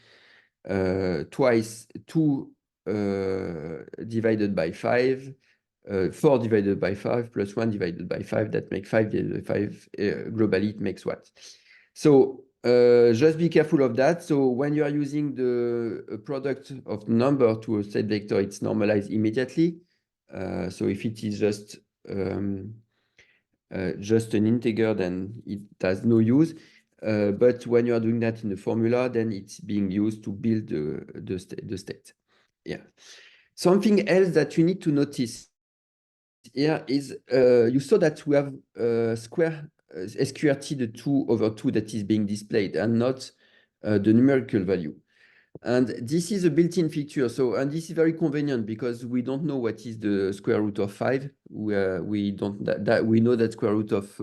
twice 2 divided by 5. 4 divided by 5 plus 1 divided by 5, that makes 5 divided by 5. Globally, it makes what? So just be careful of that. So when you are using the product of number to a state vector, it's normalized immediately. So if it is just an integer, then it has no use. But when you are doing that in the formula, then it's being used to build the state. Yeah. Something else that you need to notice here is you saw that we have square SQRT, the 2 over 2 that is being displayed, and not the numerical value. And this is a built-in feature. So, and this is very convenient because we don't know what is the square root of 5. We don't that we know that square root of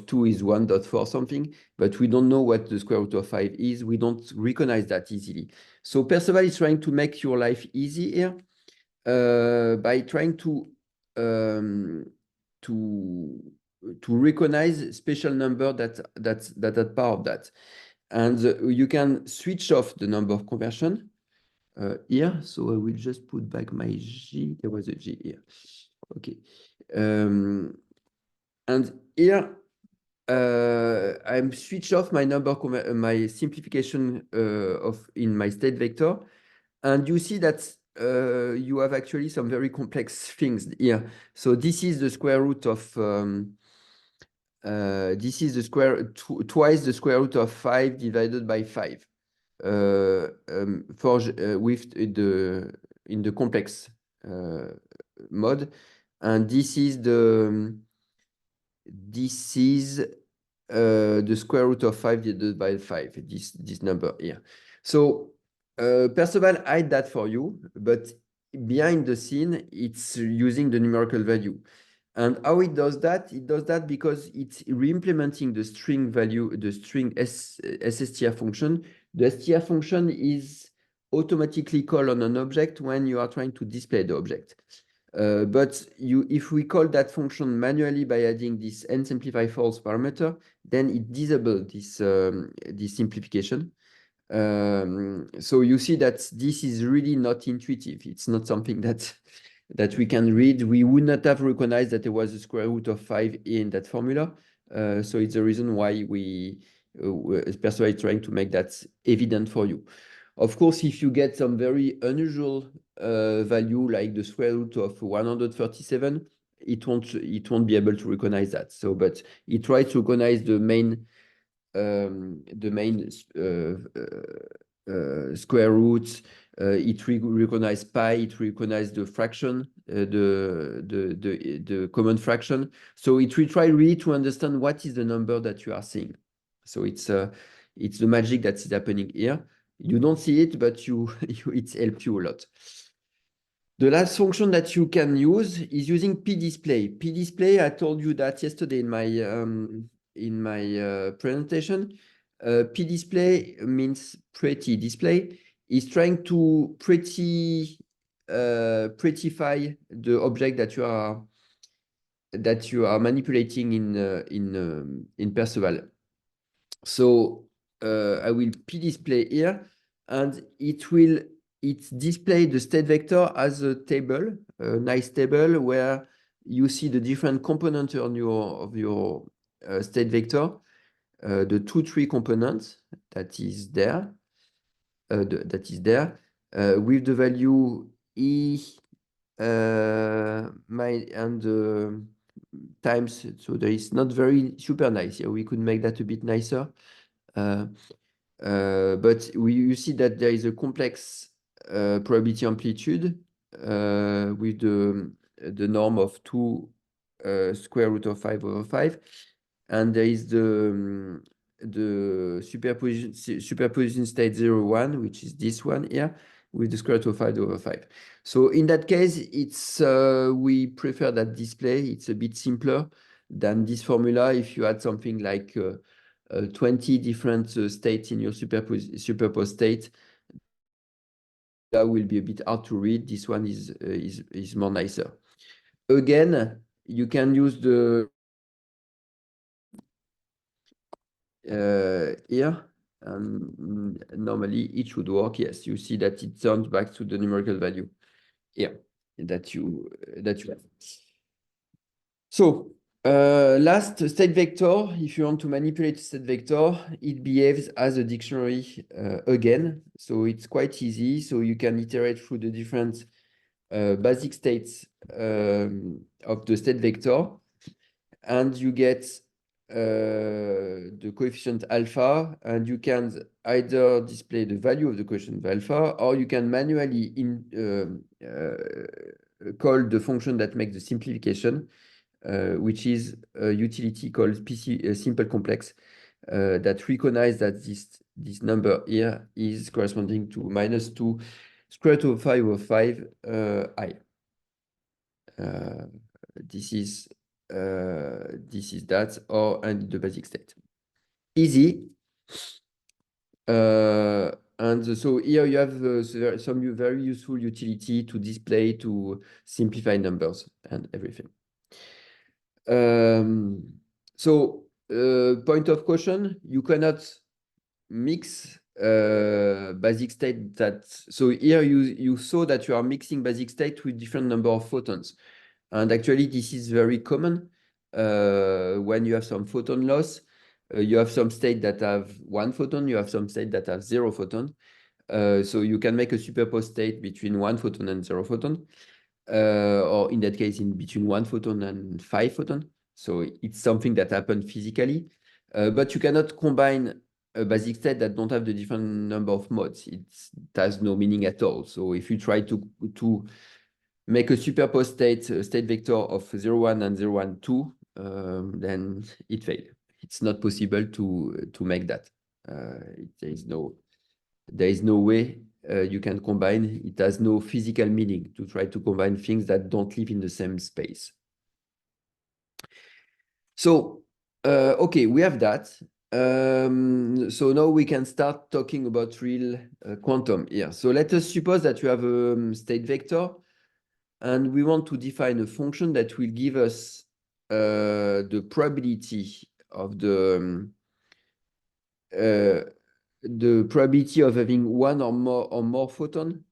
2 is 1.4 something, but we don't know what the square root of 5 is. We don't recognize that easily. So Perceval is trying to make your life easy here by trying to recognize special number that are part of that. And you can switch off the number of conversion here. So I will just put back my G. There was a G here. Okay. And here I'm switch off my my simplification in my state vector. And you see that you have actually some very complex things here. So this is the square root of this is the twice the square root of 5 divided by 5 with in the complex mode, and this is the square root of 5 divided by 5. This number here. So Perceval hide that for you, but behind the scene, it's using the numerical value. And how it does that? It does that because it's re-implementing the string value, the string SSTR function. The STR function is automatically called on an object when you are trying to display the object. But if we call that function manually by adding this nSimplify false parameter, then it disables this simplification. So you see that this is really not intuitive. It's not something that we can read. We would not have recognized that there was a square root of 5 in that formula. So it's the reason why Perceval is trying to make that evident for you. Of course, if you get some very unusual value like the square root of 137, it won't be able to recognize that. So, but it tries to recognize the main square roots. It recognizes pi. It recognizes the fraction, the common fraction. So it will try really to understand what is the number that you are seeing. So it's the magic that is happening here. You don't see it, but it helps you a lot. The last function that you can use is using pdisplay. Pdisplay, I told you that yesterday in my presentation. Pdisplay means pretty display. Is trying to prettify the object that you are manipulating in Perceval. So I will pdisplay here, and it display the state vector as a table, a nice table where you see the different components of your state vector, the 2, 3 components that is there, with the value e and times. So there is not very super nice here. We could make that a bit nicer. But you see that there is a complex probability amplitude with the norm of 2 square root of 5 over 5. And there is the superposition state 0, 1, which is this one here, with the square root of 5 over 5. So in that case, it's we prefer that display. It's a bit simpler than this formula. If you had something like 20 different states in your superposed state, that will be a bit hard to read. This one is more nicer. Again, you can use the here, and normally it should work. Yes, you see that it turns back to the numerical value here that you have. So last, state vector. If you want to manipulate state vector, it behaves as a dictionary again. So it's quite easy. So you can iterate through the different basic states of the state vector, and you get the coefficient alpha, and you can either display the value of the coefficient alpha, or you can manually call the function that makes the simplification, which is a utility called PC simple complex that recognize that this number here is corresponding to -2 square root of 5 over 5 I. This is that, or and the basic state. Easy. And so here you have some very useful utility to display, to simplify numbers and everything. So point of caution, you cannot mix basic state that, so here you saw that you are mixing basic state with different number of photons. And actually, this is very common when you have some photon loss. You have some state that have 1 photon, you have some state that have 0 photon. So you can make a superposed state between 1 photon and 0 photon, or in that case, in between 1 photon and 5 photon. So it's something that happens physically, but you cannot combine a basic state that don't have the different number of modes. It has no meaning at all. So if you try to make a superposed state vector of 0, 1 and 0, 1, 2, then it fails. It's not possible to make that. There is no way you can combine. It has no physical meaning to try to combine things that don't live in the same space. So, okay, we have that. So now we can start talking about real quantum here. So let us suppose that you have a state vector, and we want to define a function that will give us the probability of the having one or more photon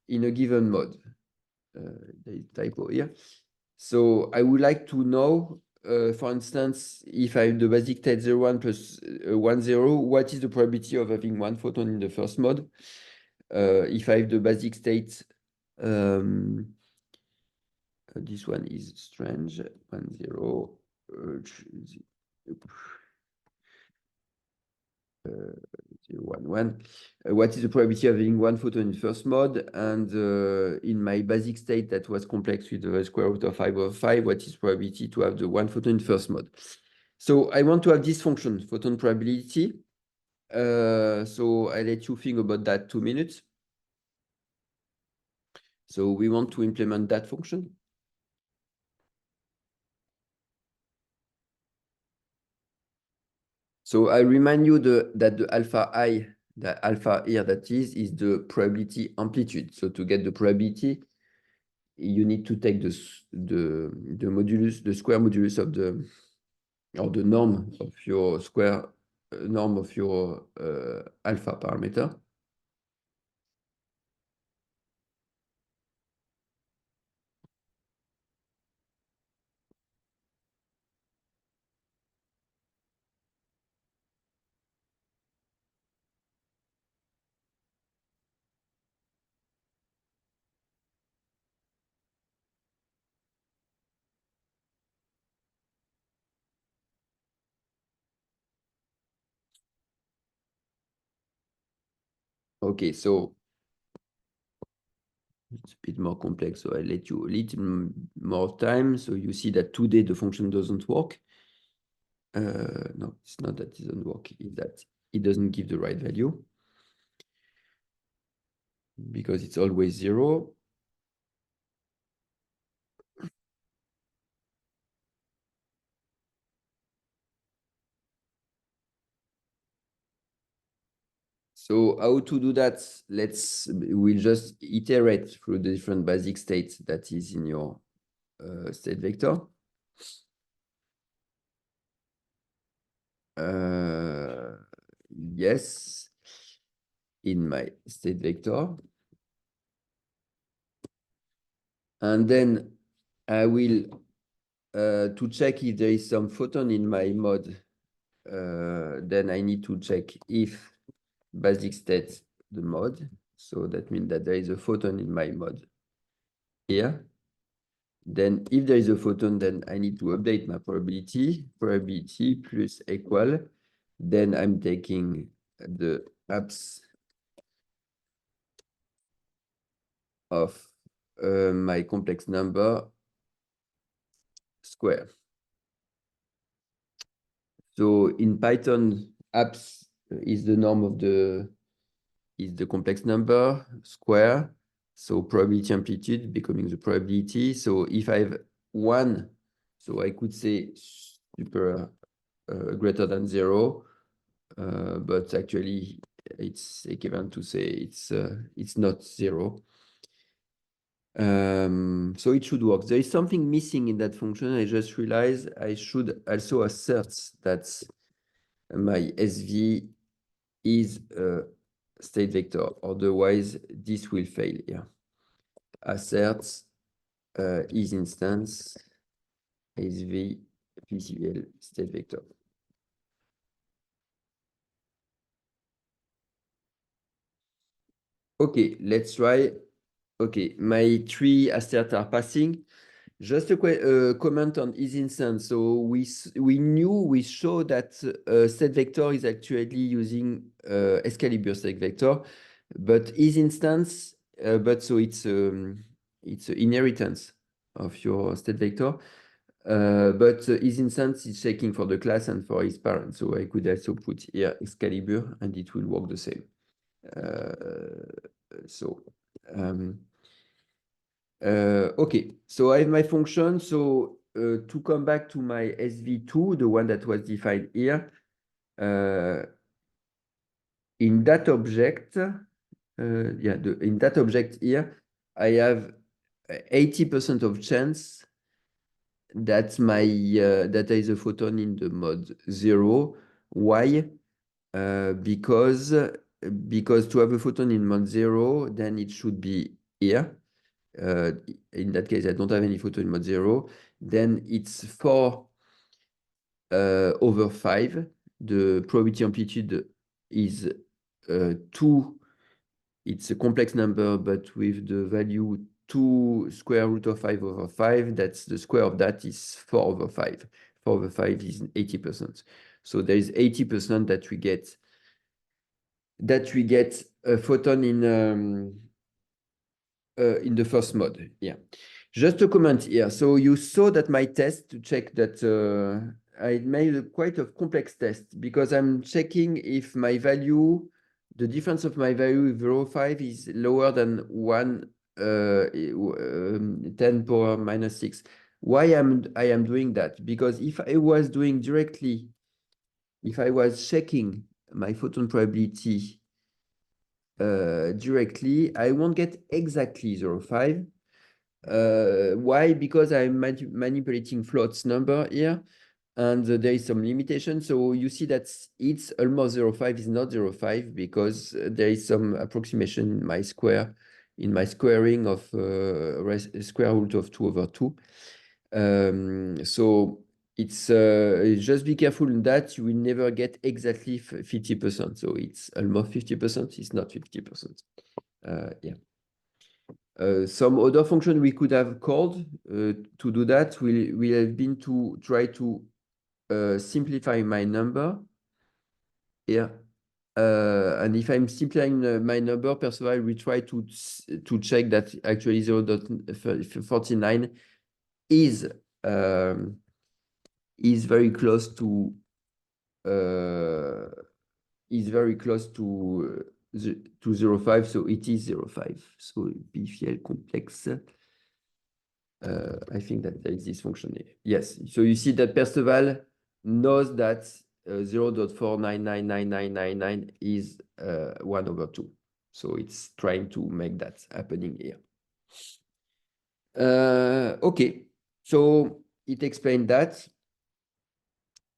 in a given mode. There is typo here. So I would like to know, for instance, if I have the basic state 0, 1 plus 1, 0, what is the probability of having 1 photon in the first mode? If I have the basic state, this one is strange, 1, 0, 0, 1, 1. What is the probability of having 1 photon in first mode? And in my basic state that was complex with the square root of 5 over 5, what is probability to have the 1 photon in first mode? So I want to have this function, photon probability. So I let you think about that 2 minutes. So we want to implement that function. So I remind you that the alpha I, the alpha here that is the probability amplitude. So to get the probability, you need to take the modulus, the square modulus of the, or the norm of your square norm of your alpha parameter. Okay, so It's a bit more complex, so I let you a little more time. So you see that today the function doesn't work. No, it's not that it doesn't work, it's that it doesn't give the right value because it's always 0. So how to do that? We'll just iterate through the different basic states that is in your state vector. Yes, in my state vector. And then I will, to check if there is some photon in my mode, then I need to check if basic state the mode. So that means that there is a photon in my mode here. Then if there is a photon, then I need to update my probability plus equal. Then I'm taking the apps of my complex number square. So in Python, apps is the norm of the complex number square. So probability amplitude becoming the probability. So if I have 1, so I could say super greater than 0, but actually it's equivalent to say it's not 0. So it should work. There is something missing in that function. I just realized I should also assert that my SV is a state vector. Otherwise, this will fail here. Asserts is instance SV visual state vector. Okay, let's try. Okay, my 3 asserts are passing. Just a comment on is instance. So we showed that state vector is actually using Excalibur state vector, but is instance, but so it's an inheritance of your state vector. But his instance is checking for the class and for his parents. So I could also put here Excalibur and it will work the same. Okay, so I have my function. So to come back to my SV2, the one that was defined here, in that object, in that object here, I have 80% of chance that that there is a photon in the mode 0. Why? Because to have a photon in mode 0, then it should be here. In that case, I don't have any photon in mode 0. Then it's 4 over 5. The probability amplitude is 2. It's a complex number, but with the value 2 square root of 5 over 5. That's the square of that is 4 over 5. 4 over 5 is 80%. So there is 80% that we get a photon in the first mode. Yeah. Just a comment here. So you saw that my test to check that I made quite a complex test because I'm checking if my value, the difference of my value with 0.5 is lower than 10 power minus 6. Why I am doing that? Because if I was doing directly, if I was checking my photon probability directly, I won't get exactly 0.5. Why? Because I'm manipulating floats number here, and there is some limitation. So you see that it's almost 0.5 is not 0.5 because there is some approximation in my squaring of square root of 2 over 2. So it's just be careful in that you will never get exactly 50%. So it's almost 50%. It's not 50%. Yeah. Some other function we could have called to do that will have been to try to simplify my number here And if I'm simplifying my number, Perceval will try to check that actually 0.49 is very close to to 0.5, so it is 0.5. So BFL complex. I think that there is this function here. Yes, so you see that Perceval knows that 0.499999 is 1/2. So it's trying to make that happening here. Okay, so it explained that.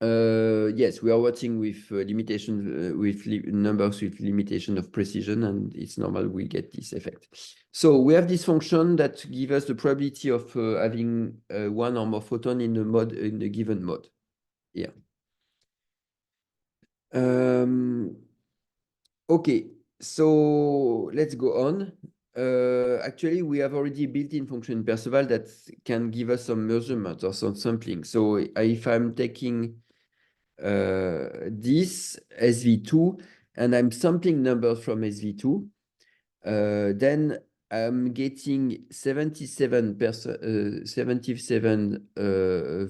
Yes, we are working with limitation with numbers with limitation of precision, and it's normal we get this effect. So we have this function that gives us the probability of having one or more photon in a given mode. Yeah. Okay, so let's go on. Actually, we have already built-in function in Perceval that can give us some measurement or some sampling. So if I'm taking this SV2 and I'm sampling numbers from SV2, then I'm getting 77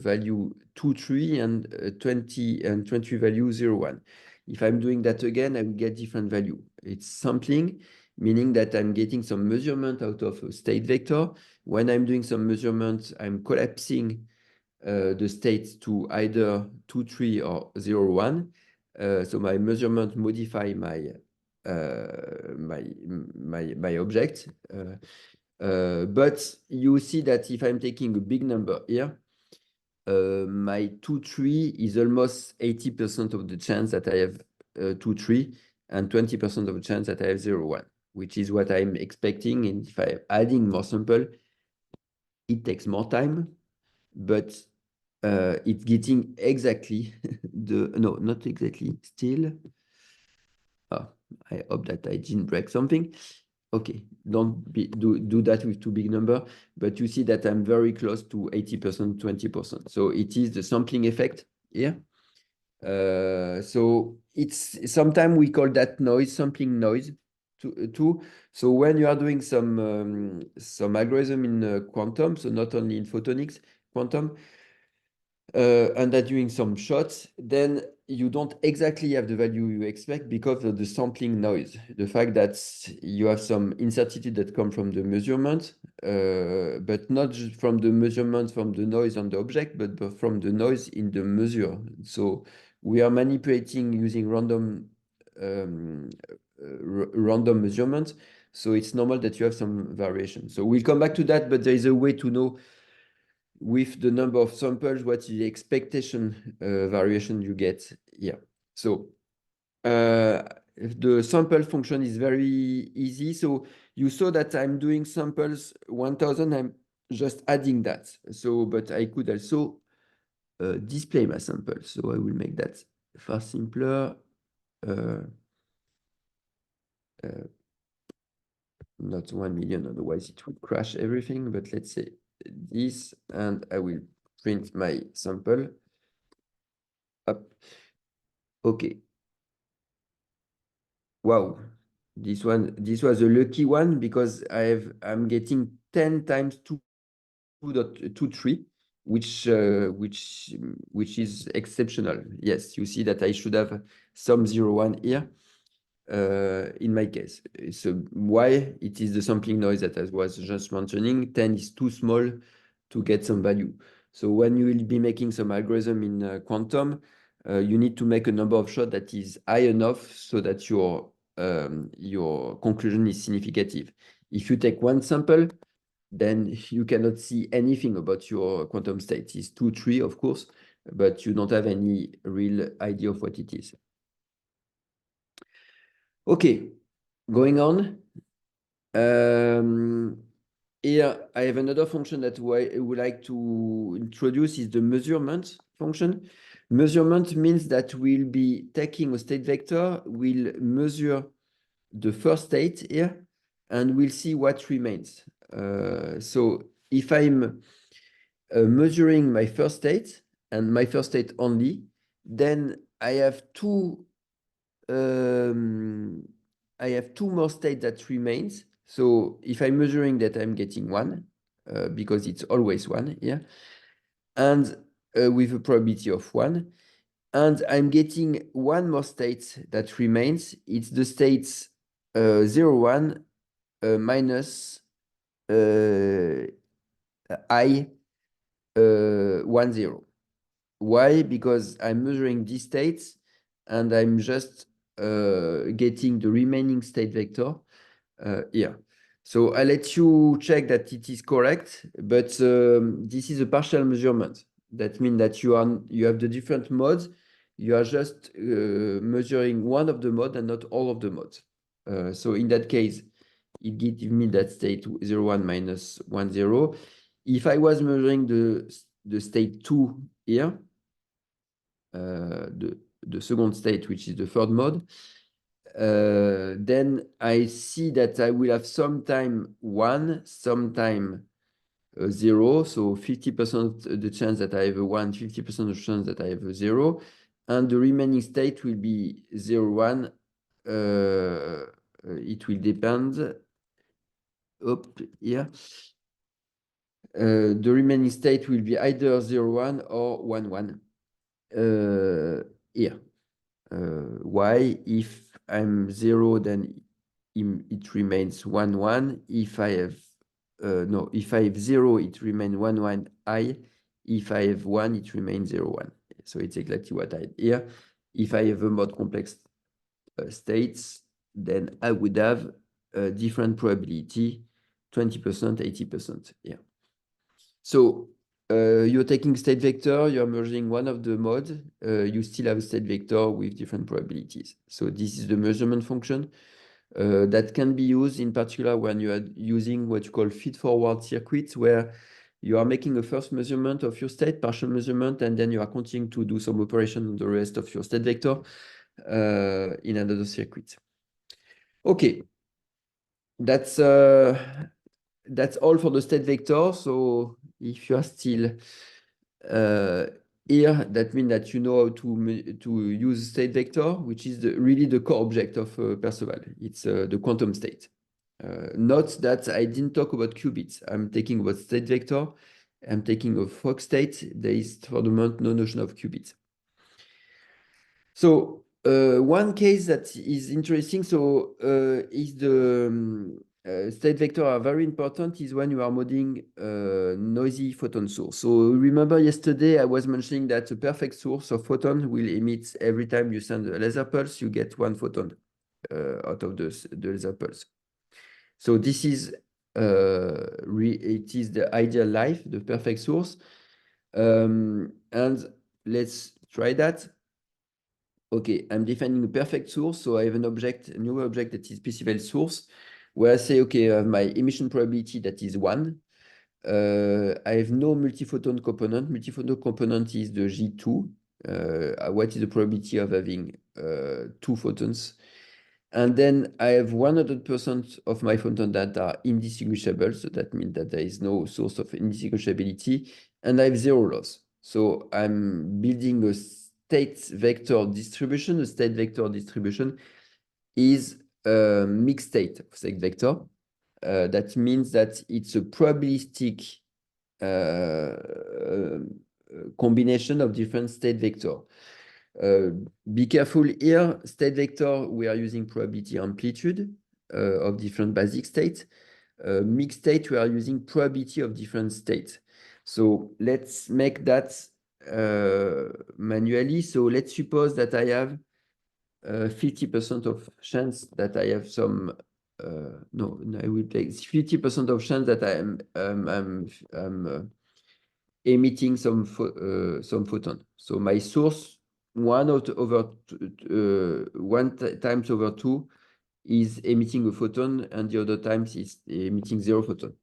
value 2, 3 and 20 value 0, 1. If I'm doing that again, I will get different value. It's sampling, meaning that I'm getting some measurement out of a state vector. When I'm doing some measurement, I'm collapsing the states to either 2, 3 or 0, 1. So my measurement modify my my object. But you see that if I'm taking a big number here, my 2, 3 is almost 80% of the chance that I have 2, 3 and 20% of the chance that I have 0, 1, which is what I'm expecting. And if I'm adding more sample, it takes more time, but it's getting exactly no, not exactly, still. Oh, I hope that I didn't break something. Okay, don't do that with too big number, but you see that I'm very close to 80%, 20%. So it is the sampling effect here. So it's sometimes we call that noise, sampling noise too. So when you are doing some algorithm in quantum, so not only in photonics, quantum, and are doing some shots, then you don't exactly have the value you expect because of the sampling noise. The fact that you have some incertitude that come from the measurement, but not just from the measurement from the noise on the object, but from the noise in the measure. So we are manipulating using random random measurements. So it's normal that you have some variation. So we'll come back to that, but there is a way to know with the number of samples, what is the expectation variation you get here. So the sample function is very easy. So you saw that I'm doing samples 1000, I'm just adding that. So, but I could also display my sample. So I will make that far simpler. Not 1 million, otherwise it would crash everything, but let's say this, and I will print my sample. Up. Okay. Wow. This was a lucky one because I'm getting 10 times 2.23, which is exceptional. Yes, you see that I should have some 0, 1 here. In my case, so why it is the sampling noise that I was just mentioning. 10 is too small to get some value. So when you will be making some algorithm in quantum, you need to make a number of shots that is high enough so that your conclusion is significative. If you take one sample, then you cannot see anything about your quantum state. It's 2, 3, of course, but you don't have any real idea of what it is. Okay, going on. Here I have another function that I would like to introduce is the measurement function. Measurement means that we'll be taking a state vector, we'll measure the first state here, and we'll see what remains. So if I'm measuring my first state and my first state only, then I have two I have two more states that remains. So if I'm measuring that, I'm getting 1 because it's always 1 here, and with a probability of 1. And I'm getting one more state that remains. It's the states 0, 1 minus I 1, 0. Why? Because I'm measuring these states and I'm just getting the remaining state vector here. So I'll let you check that it is correct, but this is a partial measurement. That means that you have the different modes. You are just measuring one of the modes and not all of the modes. So in that case, it gives me that state 0, 1 minus 1, 0. If I was measuring the state 2 here, the second state, which is the third mode, then I see that I will have sometime 1, sometime 0. So 50% the chance that I have a 1, 50% of chance that I have a 0. And the remaining state will be 0, 1. It will depend. Up here. The remaining state will be either 0, 1 or 1, 1. Here. Why? If I'm 0, then it remains 1, 1. If I have if I have 0, it remains 1, 1 I. If I have 1, it remains 0, 1. So it's exactly what I had here. If I have a more complex states, then I would have a different probability, 20%, 80%. Yeah. So you're taking state vector, you're merging one of the modes, you still have a state vector with different probabilities. So this is the measurement function that can be used in particular when you are using what you call feed-forward circuits, where you are making a first measurement of your state, partial measurement, and then you are continuing to do some operation on the rest of your state vector in another circuit. Okay, that's all for the state vector. So if you are still here, that means that you know how to use state vector, which is really the core object of Perceval. It's the quantum state. Note that I didn't talk about qubits. I'm taking about state vector. I'm taking a Fock state. There is, for the moment, no notion of qubits. So one case that is interesting, so is the state vector are very important is when you are modeling noisy photon source. So remember yesterday I was mentioning that a perfect source of photon will emit every time you send a laser pulse, you get one photon out of the laser pulse. So this is it is the ideal life, the perfect source. And let's try that. Okay, I'm defining a perfect source. So I have an object, a new object that is Perceval source, where I say, okay, I have my emission probability that is 1. I have no multiphoton component. Multiphoton component is the G2. What is the probability of having 2 photons? And then I have 100% of my photon that are indistinguishable. So that means that there is no source of indistinguishability. And I have 0 loss. So I'm building a state vector distribution. A state vector distribution is a mixed state of state vector. That means that it's a probabilistic combination of different state vector. Be careful here, state vector, we are using probability amplitude of different basic states. Mixed state, we are using probability of different states. So let's make that manually. So let's suppose that I have 50% of chance that I have some, no, I will take 50% of chance that I'm emitting some photon. So my source, 1 times over 2 is emitting a photon, and the other times is emitting 0 photon.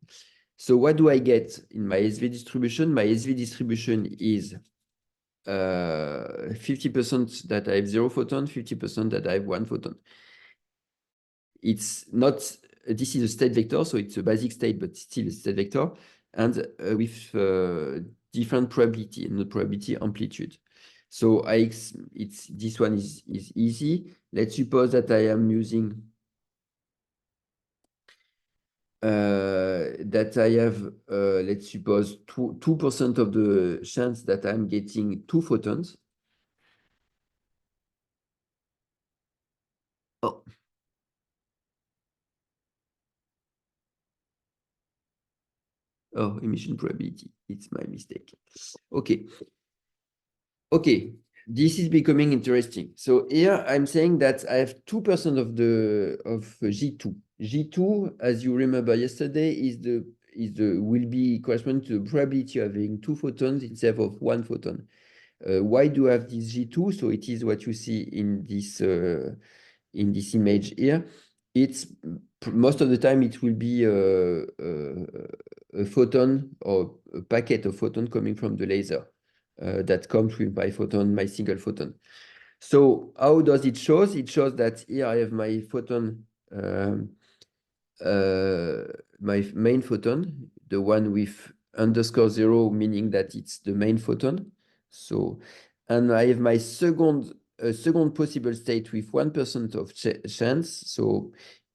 So what do I get in my SV distribution? My SV distribution is 50% that I have 0 photon, 50% that I have 1 photon. It's not, this is a state vector, so it's a basic state, but still a state vector, and with different probability and the probability amplitude. So this one is easy. Let's suppose that I am using that I have, let's suppose 2% of the chance that I'm getting 2 photons. Oh, oh, emission probability. It's my mistake. Okay. Okay. This is becoming interesting. So here I'm saying that I have 2% of G2. G2, as you remember yesterday, will be corresponding to the probability of having 2 photons instead of 1 photon. Why do I have this G2? So it is what you see in this image here. It's most of the time it will be a photon or a packet of photon coming from the laser that comes with my photon, my single photon. So how does it show? It shows that here I have my photon, my main photon, the one with _0, meaning that it's the main photon. So, and I have my second possible state with 1% of chance. So,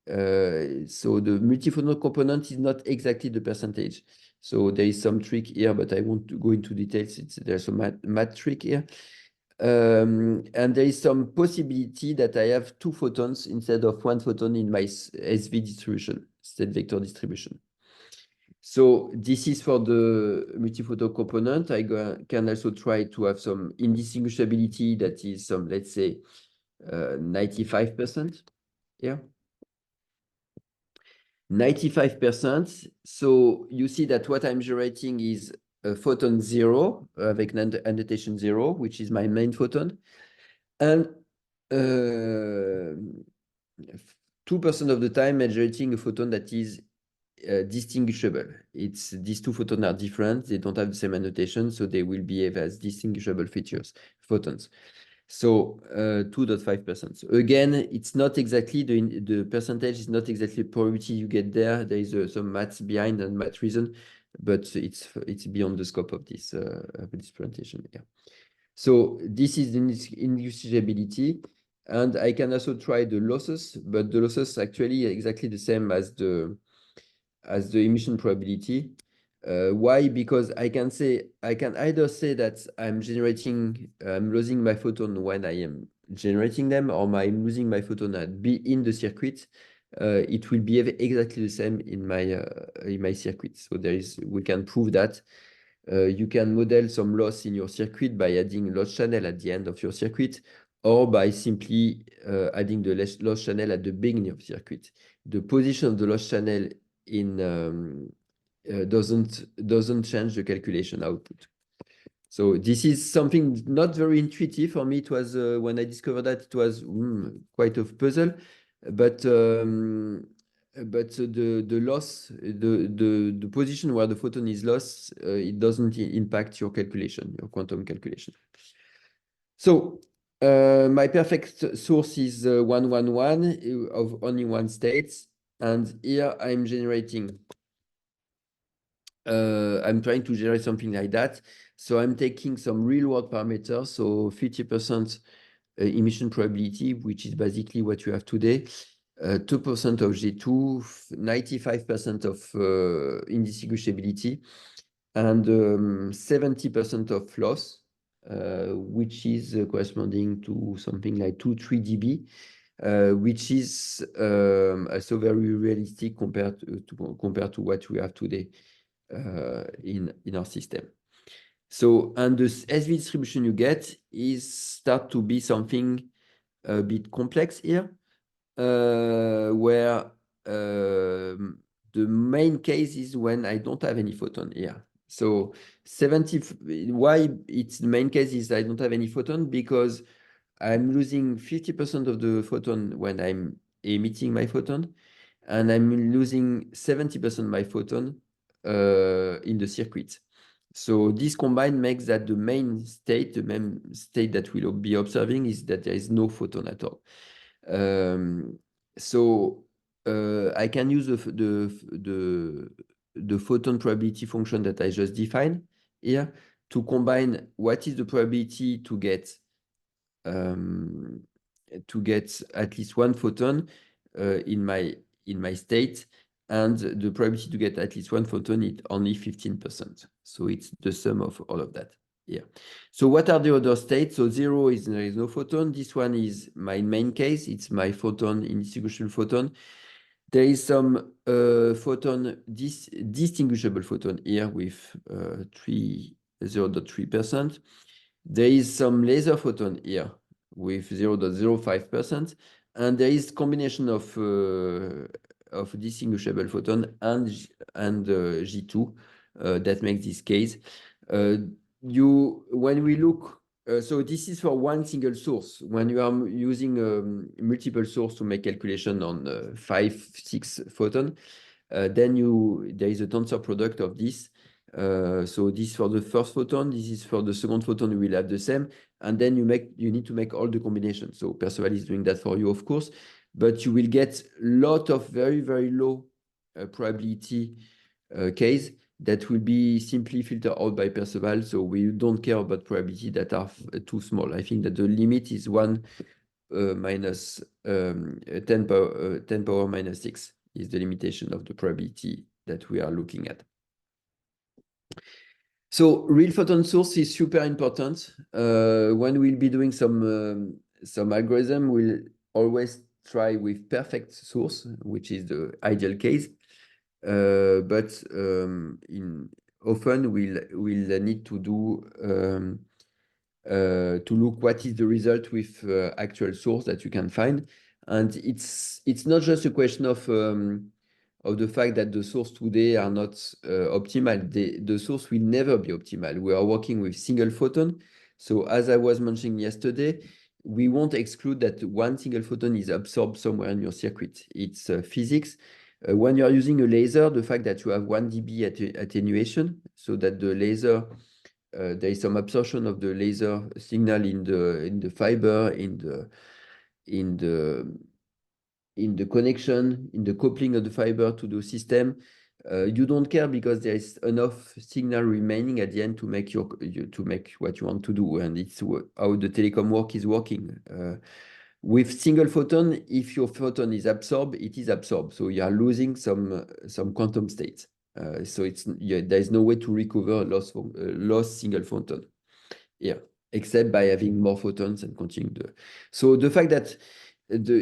so the multiphoton component is not exactly the percentage. So there is some trick here, but I won't go into details. There's a math trick here. And there is some possibility that I have 2 photons instead of 1 photon in my SV distribution, state vector distribution. So this is for the multiphoton component. Can also try to have some indistinguishability that is some, let's say, 95%. Yeah. 95%. So you see that what I'm generating is a photon 0 avec annotation 0, which is my main photon. And 2% of the time I'm generating a photon that is distinguishable. These 2 photons are different. They don't have the same annotation, so they will behave as distinguishable features, photons. So 2.5%. So again, it's not exactly the percentage is not exactly the probability you get there. There is some maths behind and math reason, but it's beyond the scope of this presentation here. So this is the indistinguishability, and I can also try the losses, but the losses actually are exactly the same as the emission probability. Why? Because I can either say that I'm losing my photon when I am generating them, or I'm losing my photon in the circuit. It will behave exactly the same in my circuit. So we can prove that. You can model some loss in your circuit by adding loss channel at the end of your circuit, or by simply adding the loss channel at the beginning of the circuit. The position of the loss channel doesn't change the calculation output. So this is something not very intuitive for me. It was when I discovered that, it was quite a puzzle, but the loss, the position where the photon is lost, it doesn't impact your calculation, your quantum calculation. So my perfect source is 111 of only one state, and here I'm generating. I'm trying to generate something like that. So I'm taking some real world parameters. So 50% emission probability, which is basically what you have today. 2% of G2, 95% of indistinguishability, and 70% of loss, which is corresponding to something like 2-3 dB, which is also very realistic compared to what we have today in our system. So, and the SV distribution you get start to be something a bit complex here, where the main case is when I don't have any photon here. So why it's the main case is I don't have any photon, because I'm losing 50% of the photon when I'm emitting my photon, and I'm losing 70% of my photon in the circuit. So this combined makes that the main state that we'll be observing is that there is no photon at all. So I can use the photon probability function that I just defined here to combine what is the probability to get at least one photon in my state, and the probability to get at least one photon is only 15%. So it's the sum of all of that here. So what are the other states? So 0 is there is no photon. This one is my main case. It's my photon, indistinguishable photon. There is some photon, distinguishable photon here with 0.3%. There is some laser photon here with 0.05%, and there is combination of distinguishable photon and G2 that makes this case. When we look, so this is for one single source. When you are using multiple source to make calculation on 5, 6 photon, then there is a tensor product of this. So this for the first photon, this is for the second photon, you will have the same, and then you need to make all the combinations. So Perceval is doing that for you, of course, but you will get a lot of very, very low probability case that will be simply filtered out by Perceval. So we don't care about probability that are too small. I think that the limit is 1 minus 10 power minus 6 is the limitation of the probability that we are looking at. So real photon source is super important. When we'll be doing some algorithm, we'll always try with perfect source, which is the ideal case. But often we'll need to do to look what is the result with actual source that you can find. And it's not just a question of the fact that the source today are not optimal. The source will never be optimal. We are working with single photon. So as I was mentioning yesterday, we won't exclude that one single photon is absorbed somewhere in your circuit. It's physics. When you are using a laser, the fact that you have 1 dB attenuation, so that the laser, there is some absorption of the laser signal in the fiber, in the connection, in the coupling of the fiber to the system. You don't care because there is enough signal remaining at the end to make what you want to do, and it's how the telecom work is working. With single photon, if your photon is absorbed, it is absorbed. So you are losing some quantum states. So there is no way to recover lost single photon here, except by having more photons and continuing so the fact that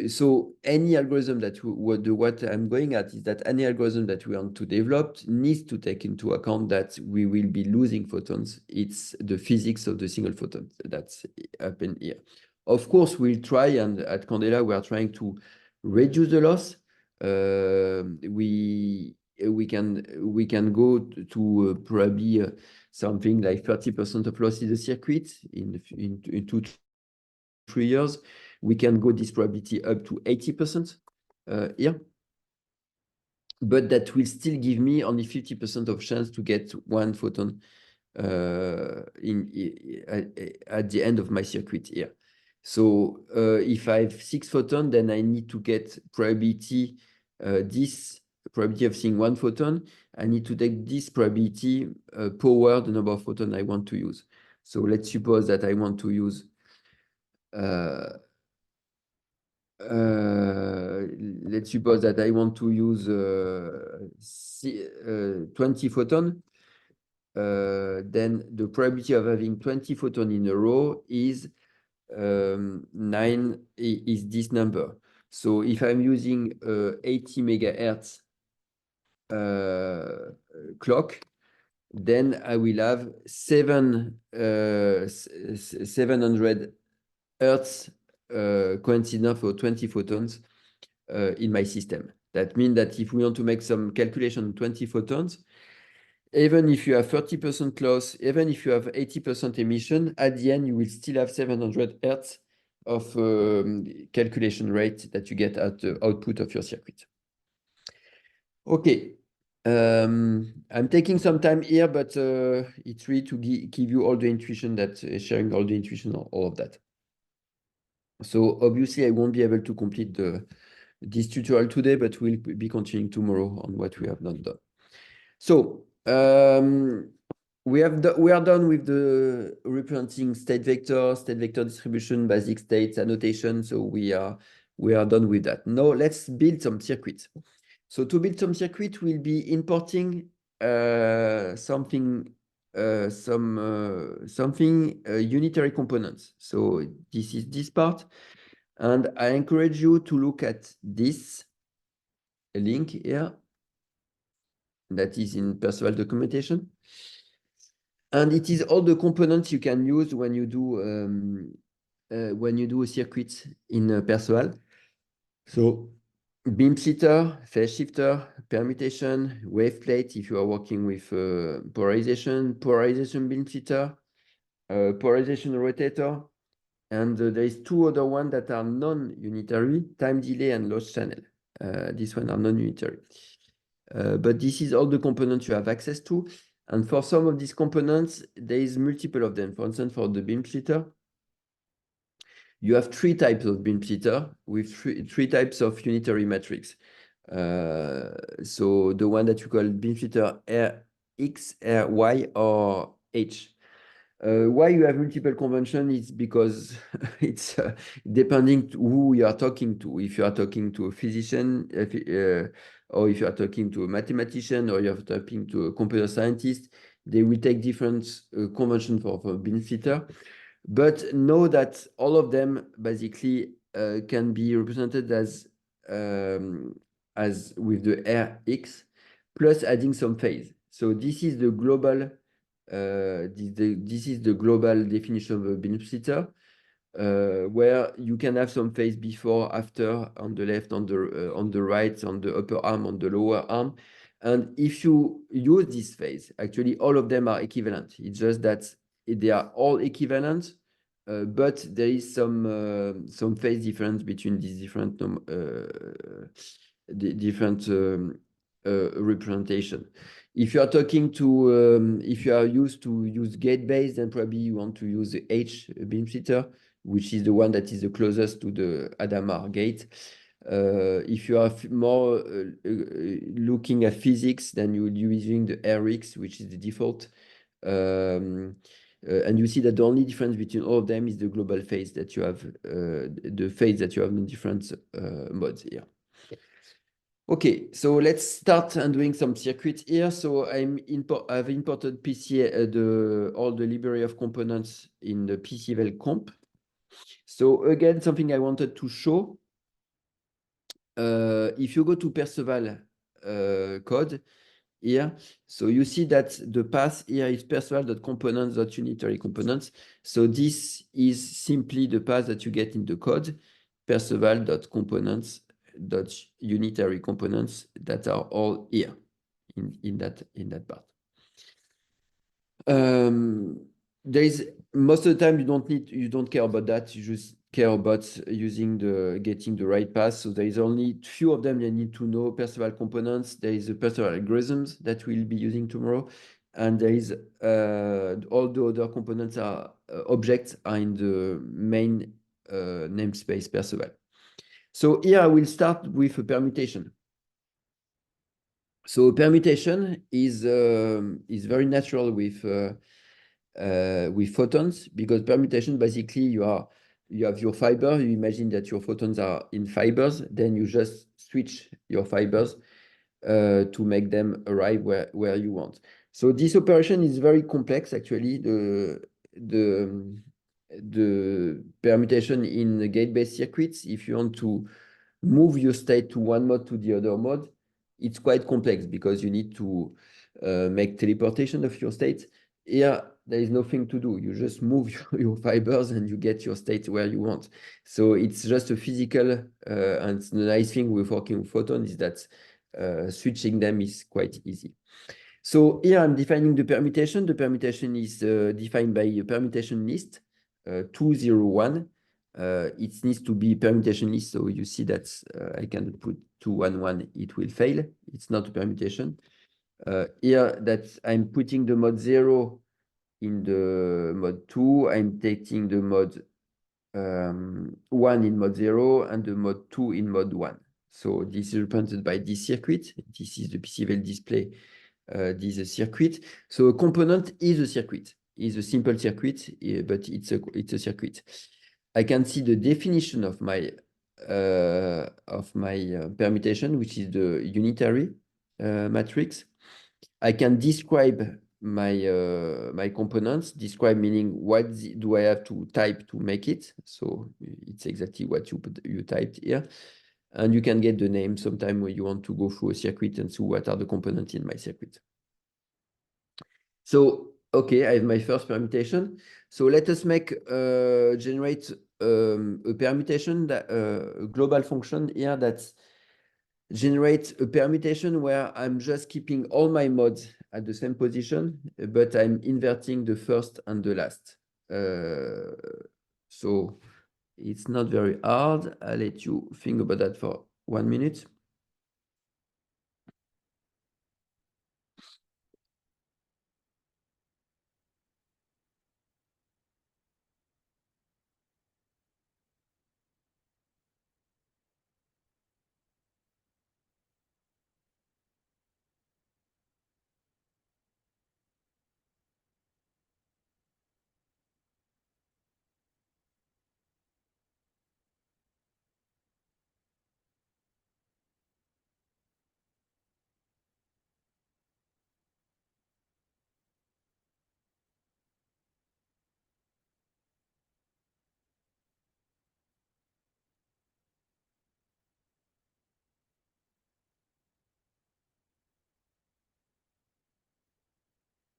so any algorithm that what I'm going at is that any algorithm that we want to develop needs to take into account that we will be losing photons. It's the physics of the single photon that's happened here. Of course, we'll try, and at Candela we are trying to reduce the loss. We can go to probably something like 30% of loss in the circuit in 2-3 years. We can go this probability up to 80% here, but that will still give me only 50% of chance to get one photon at the end of my circuit here. So if I have 6 photons, then I need to get probability, this probability of seeing one photon. I need to take this probability power the number of photons I want to use. So let's suppose that I want to use let's suppose that I want to use 20 photons. Then the probability of having 20 photons in a row is 9 is this number. So if I'm using 80 megahertz clock, then I will have 700 hertz coincident for 20 photons in my system. That means that if we want to make some calculation on 20 photons, even if you have 30% loss, even if you have 80% emission, at the end you will still have 700 hertz of calculation rate that you get at the output of your circuit. Okay, I'm taking some time here, but it's really to give you all the intuition that sharing all the intuition, all of that. So obviously I won't be able to complete this tutorial today, but we'll be continuing tomorrow on what we have not done. So we are done with the representing state vector distribution, basic states, annotation. So we are done with that. Now let's build some circuits. So to build some circuit, we'll be importing something unitary components. So this is this part, and I encourage you to look at this link here that is in Perceval documentation. And it is all the components you can use when you do a circuit in Perceval. So beam splitter, phase shifter, permutation, wave plate if you are working with polarization beam splitter, polarization rotator, and there is two other ones that are non-unitary, time delay and loss channel. This one are non-unitary. But this is all the components you have access to. And for some of these components, there is multiple of them. For instance, for the beam splitter, you have three types of beam splitter with three types of unitary matrix. So the one that you call beam splitter X, R, Y, or H. Why you have multiple convention is because it's depending to who you are talking to. If you are talking to a physician, or if you are talking to a mathematician, or you are talking to a computer scientist, they will take different convention for beam splitter. But know that all of them basically can be represented as with the Rx plus adding some phase. So this is the global. This is the global definition of a beam splitter, where you can have some phase before, after, on the left, on the right, on the upper arm, on the lower arm. And if you use this phase, actually all of them are equivalent. It's just that they are all equivalent, but there is some phase difference between these different representation. If you are talking to, if you are used to use gate-based, then probably you want to use the H beam splitter, which is the one that is the closest to the Hadamard gate. If you are more looking at physics, then you will be using the Rx, which is the default. And you see that the only difference between all of them is the global phase that you have, the phase that you have in different modes here. Okay, so let's start and doing some circuits here. So I've imported PCA, all the library of components in the PCVL comp. So again, something I wanted to show. If you go to Perceval code here, so you see that the path here is perceval.components.unitary components. So this is simply the path that you get in the code, perceval.components.unitary components that are all here in that part. There is most of the time you don't care about that. You just care about getting the right path. So there is only few of them you need to know. Perceval components. There is a Perceval algorithms that we'll be using tomorrow, and there is all the other components are objects are in the main namespace Perceval. So here I will start with a permutation. So permutation is very natural with photons, because permutation basically you have your fiber. You imagine that your photons are in fibers, then you just switch your fibers to make them arrive where you want. So this operation is very complex actually. The permutation in the gate-based circuits, if you want to move your state to one mode to the other mode, it's quite complex because you need to make teleportation of your state. Here, there is nothing to do. You just move your fibers and you get your state where you want. So it's just a physical, and the nice thing with working with photons is that switching them is quite easy. So here I'm defining the permutation. The permutation is defined by a permutation list 201. It needs to be permutation list. So you see that I can put 211, it will fail. It's not a permutation. Here that I'm putting the mode 0 in the mode 2. I'm taking the mode 1 in mode 0 and the mode 2 in mode 1. So this is represented by this circuit. This is the PCVL display this circuit. So a component is a circuit, is a simple circuit, but it's a circuit. I can see the definition of my permutation, which is the unitary matrix. I can describe my components. Describe meaning what do I have to type to make it. So it's exactly what you typed here. And you can get the name sometime when you want to go through a circuit and see what are the components in my circuit. So, okay, I have my first permutation. So let us generate a permutation, that a global function here that generates a permutation where I'm just keeping all my mods at the same position, but I'm inverting the first and the last. So it's not very hard. I'll let you think about that for 1 minute.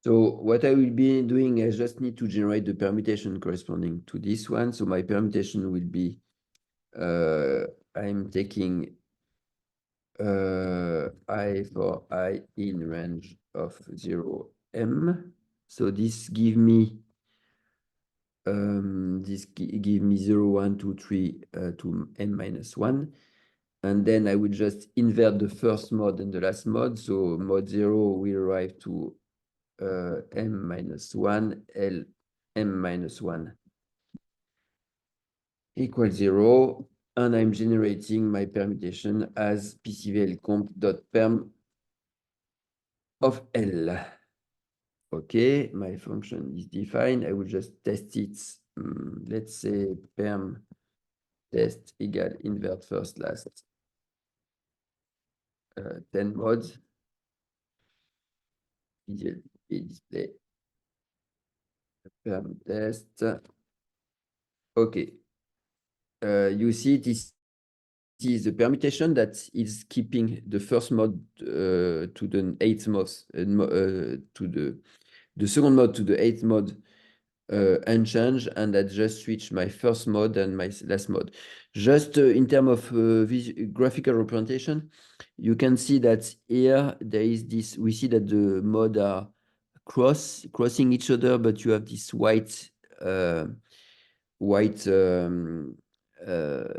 So what I will be doing, I just need to generate the permutation corresponding to this one. So my permutation will be, I'm taking I for I in range of 0 m. So this give me give me 0, 1, 2, 3 to m minus 1. And then I will just invert the first mod and the last mod. So mod 0 will arrive to m minus 1, L m minus 1 equals 0. And I'm generating my permutation as pcvl_comp.perm of L. Okay, my function is defined. I will just test it. Let's say perm test equal invert first last 10 mods. Display perm test. Okay. You see this is the permutation that is keeping the first mod to the 8th mod, to the second mod to the 8th mod unchanged, and I just switch my first mod and my last mod. Just in terms of graphical representation, you can see that here there is this, we see that the mod are crossing each other, but you have this white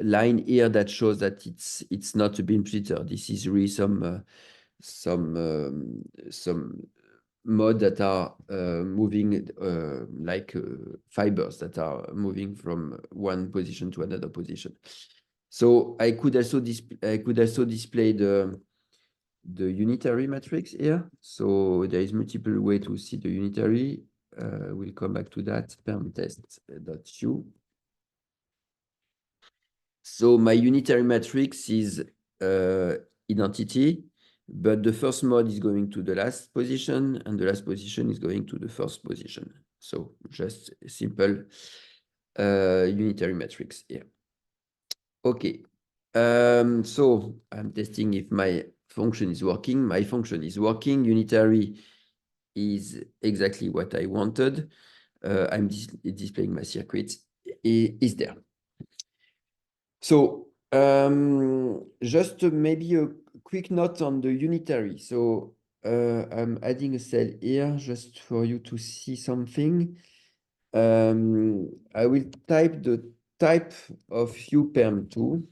line here that shows that it's not a beam splitter. This is really some mod that are moving like fibers that are moving from one position to another position. So I could also display the unitary matrix here. So there is multiple way to see the unitary. We'll come back to that. Permtest.u. So my unitary matrix is identity, but the first mod is going to the last position, and the last position is going to the first position. So just a simple unitary matrix here. Okay. So I'm testing if my function is working. My function is working. Unitary is exactly what I wanted. I'm displaying my circuit. Is there. So just maybe a quick note on the unitary. So I'm adding a cell here just for you to see something. I will type the type of uperm2.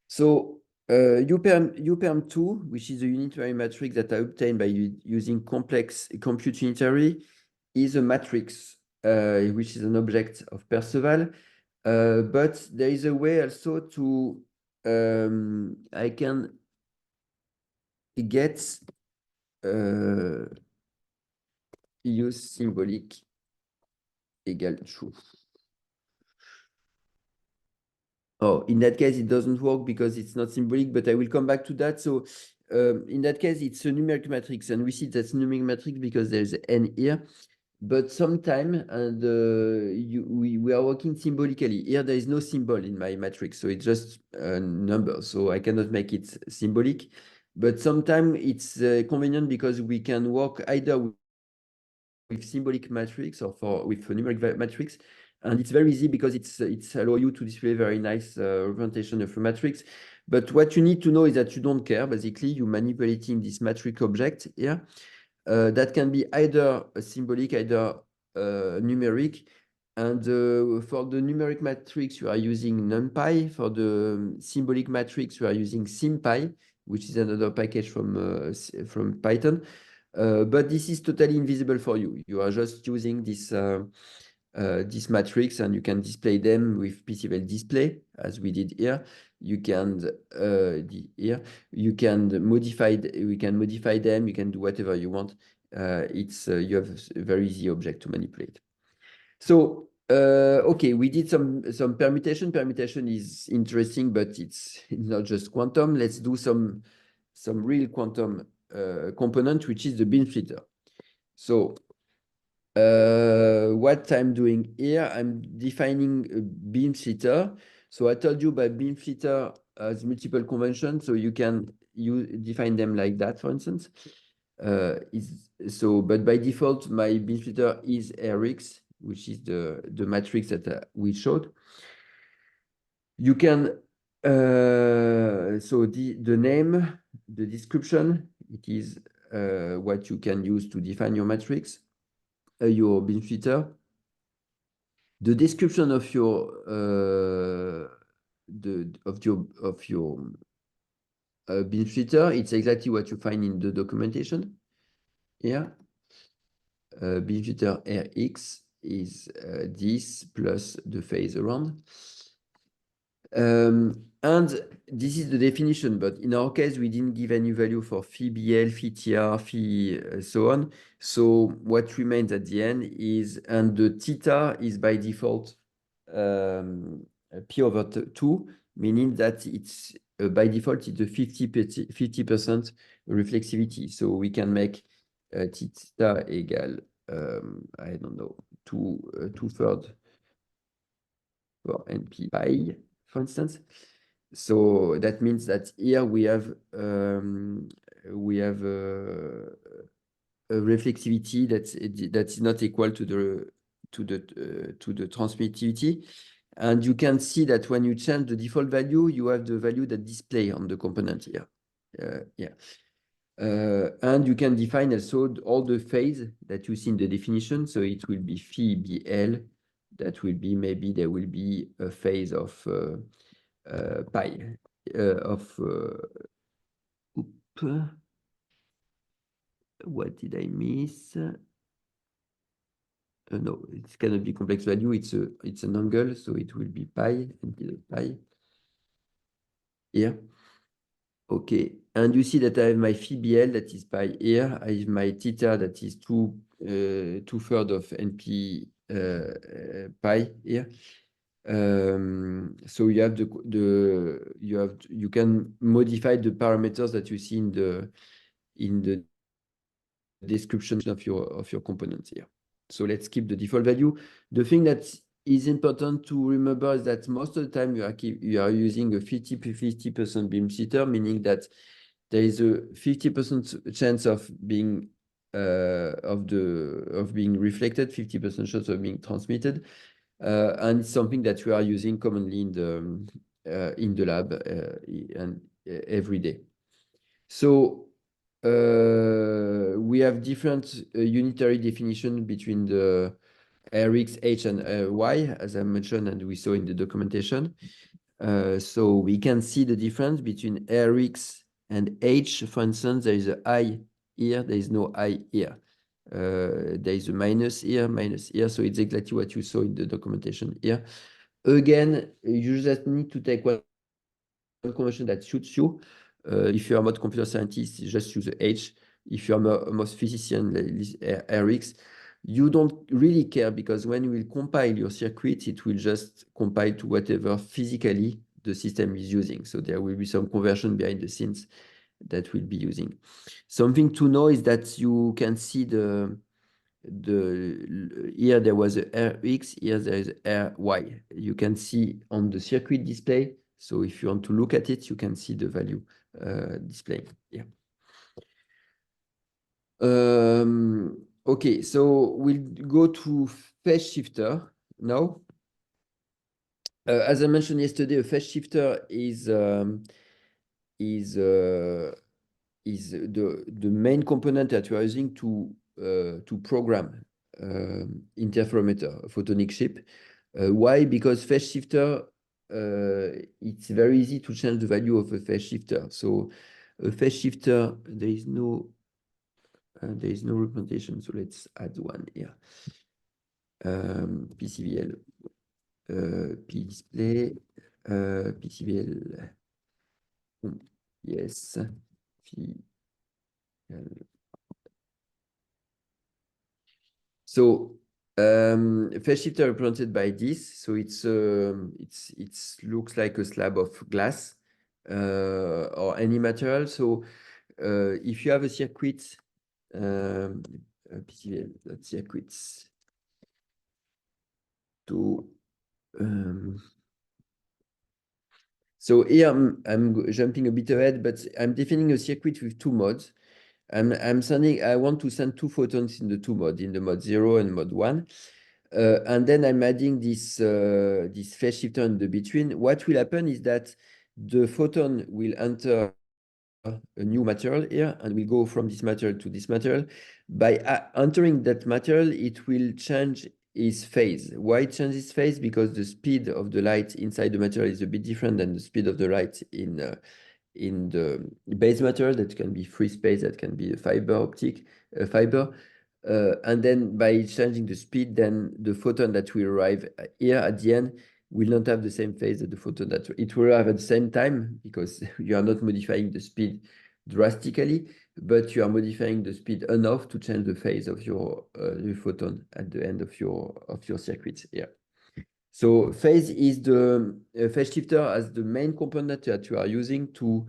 So uperm2, which is a unitary matrix that I obtained by using complex compute unitary, is a matrix which is an object of Perceval. But there is a way also to I can get use symbolic equal true. Oh, in that case, it doesn't work because it's not symbolic, but I will come back to that. So in that case, it's a numeric matrix, and we see that's numeric matrix because there's n here. But sometime, and we are working symbolically. Here, there is no symbol in my matrix, so it's just a number. So I cannot make it symbolic. But sometimes it's convenient because we can work either with symbolic matrix or with a numeric matrix. And it's very easy because it's allow you to display very nice representation of a matrix. But what you need to know is that you don't care. Basically, you're manipulating this matrix object here. That can be either a symbolic, either numeric. And for the numeric matrix, you are using NumPy. For the symbolic matrix, you are using SymPy, which is another package from Python. But this is totally invisible for you. You are just using this matrix, and you can display them with PCVL display, as we did here. You can you can modify. We can modify them. You can do whatever you want. You have a very easy object to manipulate. So okay, we did some permutation. Permutation is interesting, but it's not just quantum. Let's do some real quantum component, which is the beam splitter. So what I'm doing here, I'm defining a beam splitter. So I told you by beam splitter has multiple conventions, so you define them like that, for instance. But by default, my beam splitter is Rx, which is the matrix that we showed. You can so the name, the description, it is what you can use to define your matrix, your beam splitter. The description of your beam splitter, it's exactly what you find in the documentation here. Beam splitter Rx is this plus the phase around. And this is the definition, but in our case, we didn't give any value for phi BL, phi TR, phi so on. So what remains at the end is, and the theta is by default P over 2, meaning that it's by default, it's a 50% reflexivity. So we can make theta equal, I don't know, 2/3 for NP pi, for instance. So that means that here we have a reflexivity that's not equal to the transmittivity. And you can see that when you change the default value, you have the value that display on the component here. And you can define also all the phase that you see in the definition. So it will be phi BL. That will be, maybe there will be a phase of pi what did I miss? No, it cannot be complex value. It's an angle, so it will be pi and pi here. Okay, and you see that I have my phi BL that is pi here. I have my theta that is 2/3 of NP pi here. So you have you can modify the parameters that you see in the description of your components here. So let's keep the default value. The thing that is important to remember is that most of the time you are using a 50% beam splitter, meaning that there is a 50% chance of being reflected, 50% chance of being transmitted. And it's something that we are using commonly in the lab and every day. So we have different unitary definition between the Rx, H, and Y, as I mentioned, and we saw in the documentation. So we can see the difference between Rx and H. For instance, there is an I here, there is no I here. There is a minus here, so it's exactly what you saw in the documentation here. Again, you just need to take one convention that suits you. If you're a mod computer scientist, you just use the H. If you're a mod physician, RX, you don't really care because when you will compile your circuit, it will just compile to whatever physically the system is using. So there will be some conversion behind the scenes that we'll be using. Something to know is that you can see here there was a RX, here there is RY. You can see on the circuit display. So if you want to look at it, you can see the value displaying here. Okay, so we'll go to phase shifter now. As I mentioned yesterday, a phase shifter is the main component that you are using to program interferometer, photonic chip. Why? Because phase shifter, it's very easy to change the value of a phase shifter. So a phase shifter, there is no representation. So let's add one here. PCVL, P display, PCVL. Yes. So phase shifter represented by this. So it's looks like a slab of glass or any material. So if you have a circuit, PCVL, circuits to so here I'm jumping a bit ahead, but I'm defining a circuit with two modes. I want to send two photons in the two modes, in the mode 0 and mode 1. And then I'm adding this phase shifter in the between. What will happen is that the photon will enter a new material here and will go from this material to this material. By entering that material, it will change its phase. Why it changes phase? Because the speed of the light inside the material is a bit different than the speed of the light in the base material. That can be free space, that can be a fiber optic fiber. And then by changing the speed, then the photon that will arrive here at the end will not have the same phase as the photon that it will have at the same time, because you are not modifying the speed drastically, but you are modifying the speed enough to change the phase of your photon at the end of your circuit here. So phase is the phase shifter as the main component that you are using to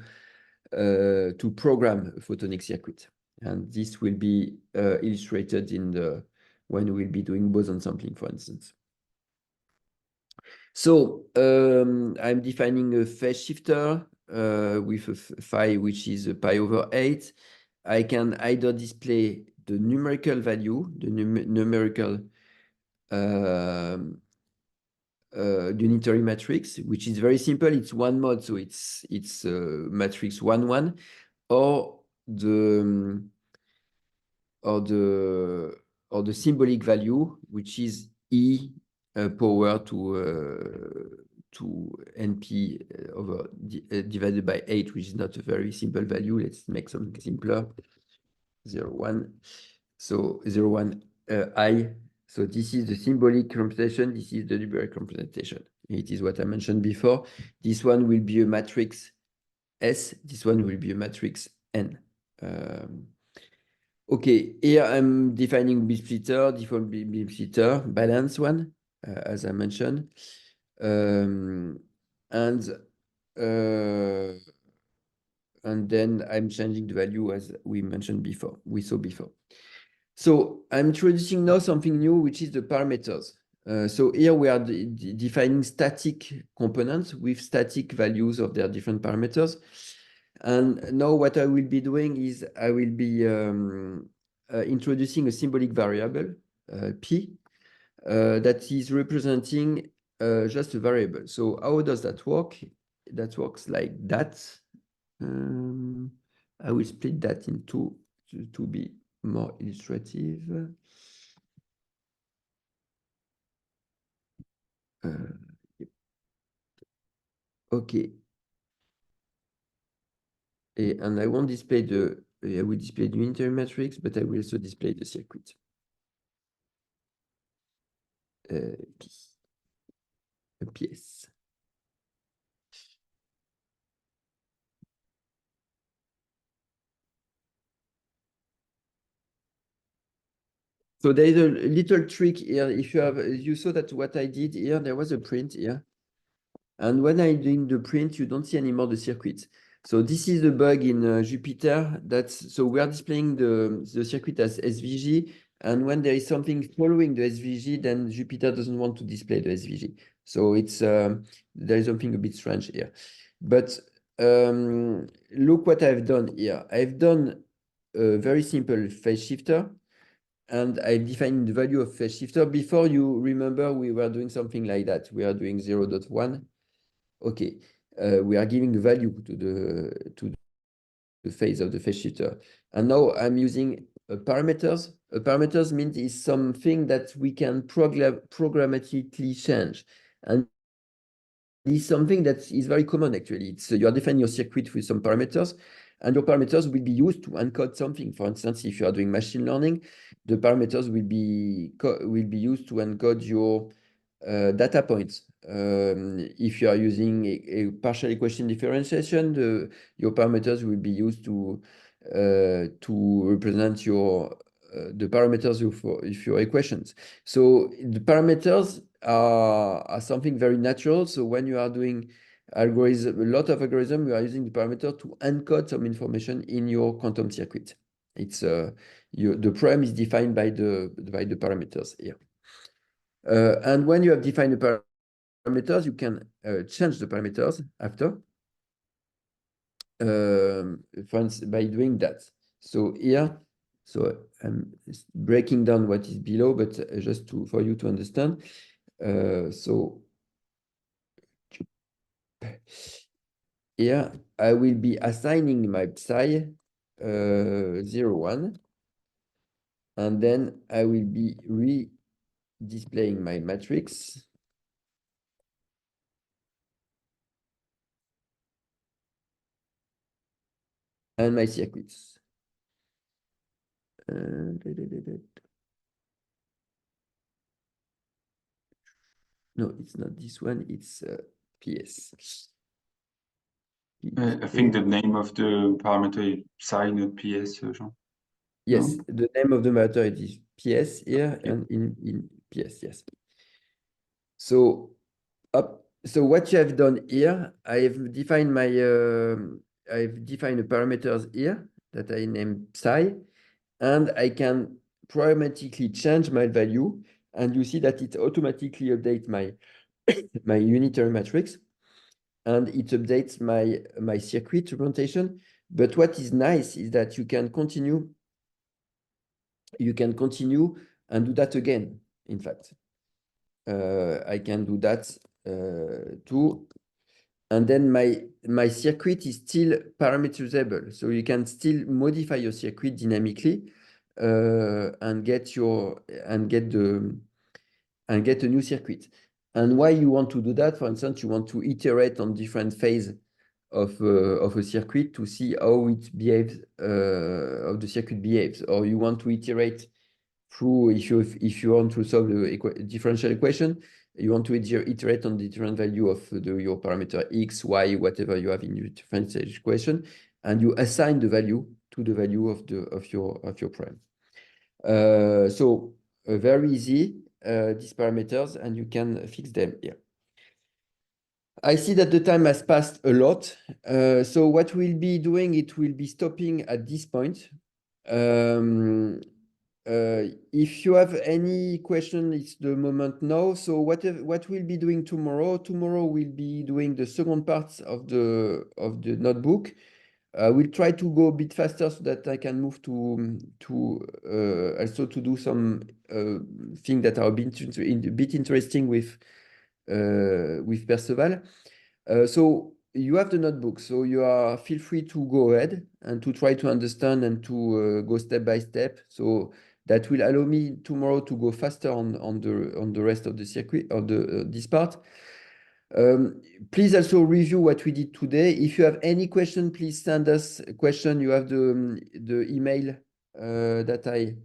program a photonic circuit. And this will be illustrated when we'll be doing boson sampling, for instance. So I'm defining a phase shifter with a phi, which is a pi over 8. I can either display the numerical value, the numerical unitary matrix, which is very simple. It's one mode, so it's matrix 1, 1, or the symbolic value, which is E power to NP over divided by 8, which is not a very simple value. Let's make something simpler. 0, 1. So 0, 1 I. So this is the symbolic representation. This is the numeric representation. It is what I mentioned before. This one will be a matrix S. This one will be a matrix N. Okay, here I'm defining beam splitter, default beam splitter, balance one, as I mentioned. And then I'm changing the value as we mentioned before, we saw before. So I'm introducing now something new, which is the parameters. So here we are defining static components with static values of their different parameters. And now what I will be doing is I will be introducing a symbolic variable, P, that is representing just a variable. So how does that work? That works like that. I will split that in two to be more illustrative. Okay. And I won't display I will display the unitary matrix, but I will also display the circuit. PS. So there is a little trick here. If you have, you saw that what I did here, there was a print here. And when I'm doing the print, you don't see anymore the circuit. So this is the bug in Jupyter. So we are displaying the circuit as SVG. And when there is something following the SVG, then Jupyter doesn't want to display the SVG. So there is something a bit strange here. But look what I've done here. I've done a very simple phase shifter. And I've defined the value of phase shifter. Before, you remember we were doing something like that. We are doing 0.1. Okay, we are giving a value to the phase of the phase shifter. And now I'm using parameters. Parameters means is something that we can programmatically change. And this is something that is very common actually. You are defining your circuit with some parameters, and your parameters will be used to encode something. For instance, if you are doing machine learning, the parameters will be used to encode your data points. If you are using a partial equation differentiation, your parameters will be used to represent the parameters of your equations. So the parameters are something very natural. So when you are doing algorithm, a lot of algorithm, you are using the parameter to encode some information in your quantum circuit. It's the program is defined by the parameters here. And when you have defined the parameters, you can change the parameters after by doing that. So here, so I'm breaking down what is below, but just for you to understand. So here I will be assigning my psi 0, 1, and then I will be displaying my matrix. And my circuits. No, it's not this one, it's PS. I think the name of the parameter is psi, not PS, Jean. Yes, No? the name of the matter is PS here, Okay. and in PS, yes. So so what you have done here, I've defined I've defined the parameters here that I named psi, and I can parametrically change my value, and you see that it automatically updates my my unitary matrix, and it updates my circuit representation. But what is nice is that you can continue and do that again, in fact. I can do that too. And then my circuit is still parameterizable. So you can still modify your circuit dynamically and get a new circuit. And why you want to do that? For instance, you want to iterate on different phases of a circuit to see how it behaves, how the circuit behaves, or you want to iterate through, if you want to solve the differential equation, you want to iterate on the different value of your parameter x, y, whatever you have in your differential equation, and you assign the value to the value of your prime. So very easy, these parameters, and you can fix them here. I see that the time has passed a lot. So what we'll be doing, it will be stopping at this point. If you have any question, it's the moment now. So what we'll be doing tomorrow? Tomorrow we'll be doing the second part of the notebook. We'll try to go a bit faster so that I can move to also to do some things that are a bit interesting with Perceval. So you have the notebook, so feel free to go ahead and to try to understand and to go step by step. So that will allow me tomorrow to go faster on the rest of the circuit, or this part. Please also review what we did today. If you have any question, please send us a question. You have the email that I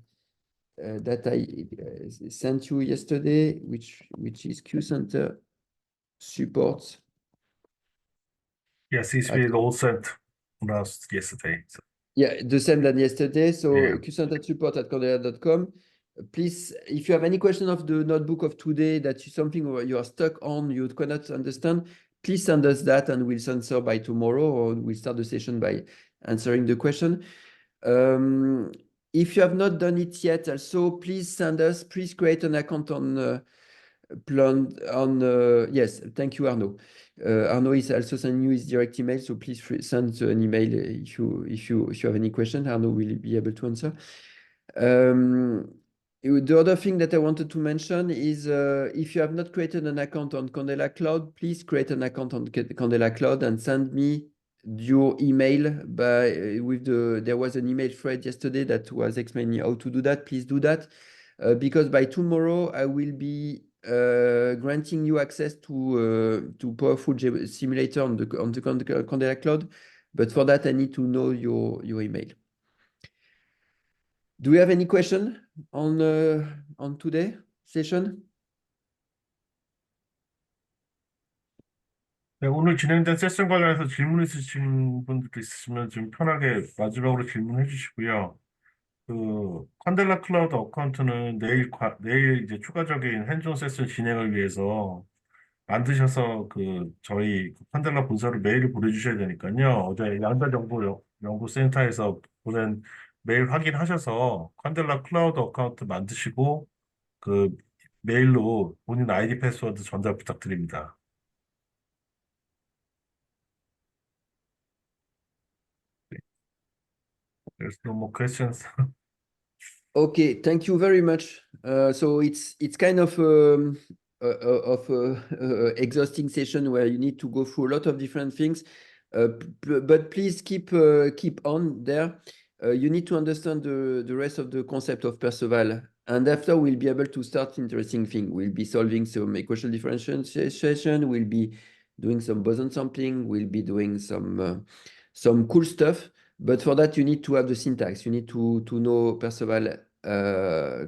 sent you yesterday, which is QCenter support. Yes, he's been all sent last yesterday. So. Yeah, the same than yesterday. So Yeah. qcenter@support@cordillera.com. please, if you have any question of the notebook of today, that is something you are stuck on, you cannot understand, please send us that and we'll answer by tomorrow, or we'll start the session by answering the question. If you have not done it yet, also please please create an account on yes, thank you, Arnaud. Arnaud is also sending you his direct email, so please send an email if you have any question. Arnaud will be able to answer. The other thing that I wanted to mention is if you have not created an account on Candela Cloud, please create an account on Candela Cloud and send me your email there was an email thread yesterday that was explaining how to do that. Please do that because by tomorrow I will be granting you access to powerful simulator on the Candela Cloud, but for that I need to know your email. Do we have any question on today session? 네, 오늘 진행된 세션 관련해서 질문 있으신 분들도 있으시면 좀 편하게 마지막으로 질문해 주시고요. 그 칸델라 클라우드 어카운트는 내일 이제 추가적인 핸즈온 세션 진행을 위해서 만드셔서 저희 칸델라 본사로 메일을 보내주셔야 되니까요. 어제 양자정보연구센터에서 보낸 메일 확인하셔서 칸델라 클라우드 어카운트 만드시고 그 메일로 본인 아이디 패스워드 전달 부탁드립니다. There's no more questions. Okay, thank you very much. So it's kind of exhausting session where you need to go through a lot of different things, but please keep on there. You need to understand the rest of the concept of Perceval, and after we'll be able to start interesting thing. We'll be solving some equation differentiation. We'll be doing some boson sampling. We'll be doing some cool stuff. But for that, you need to have the syntax. You need to know Perceval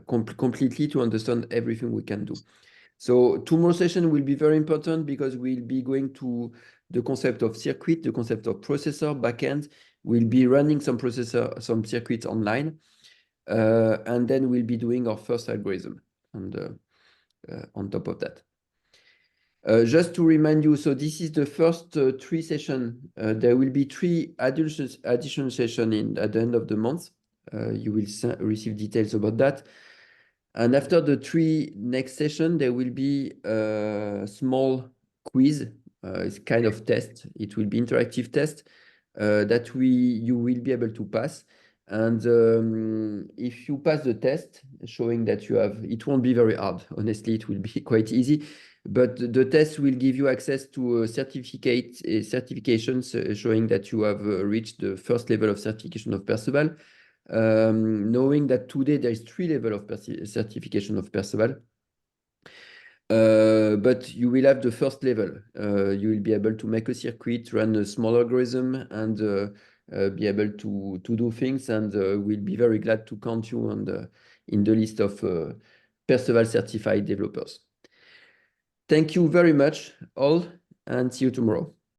completely to understand everything we can do. So tomorrow's session will be very important because we'll be going to the concept of circuit, the concept of processor, backend. We'll be running some circuits online. And then we'll be doing our first algorithm on top of that. Just to remind you, so this is the first 3 sessions. There will be 3 additional sessions at the end of the month. You will receive details about that. And after the 3 next sessions, there will be a small quiz. It's kind of test. It will be interactive test that you will be able to pass. And if you pass the test, showing that you have, it won't be very hard. Honestly, it will be quite easy. But the test will give you access to certifications showing that you have reached the first level of certification of Perceval. Knowing that today there is 3 levels of certification of Perceval. But you will have the first level. You will be able to make a circuit, run a small algorithm, and be able to do things. And we'll be very glad to count you in the list of Perceval certified developers. Thank you very much all, and see you tomorrow.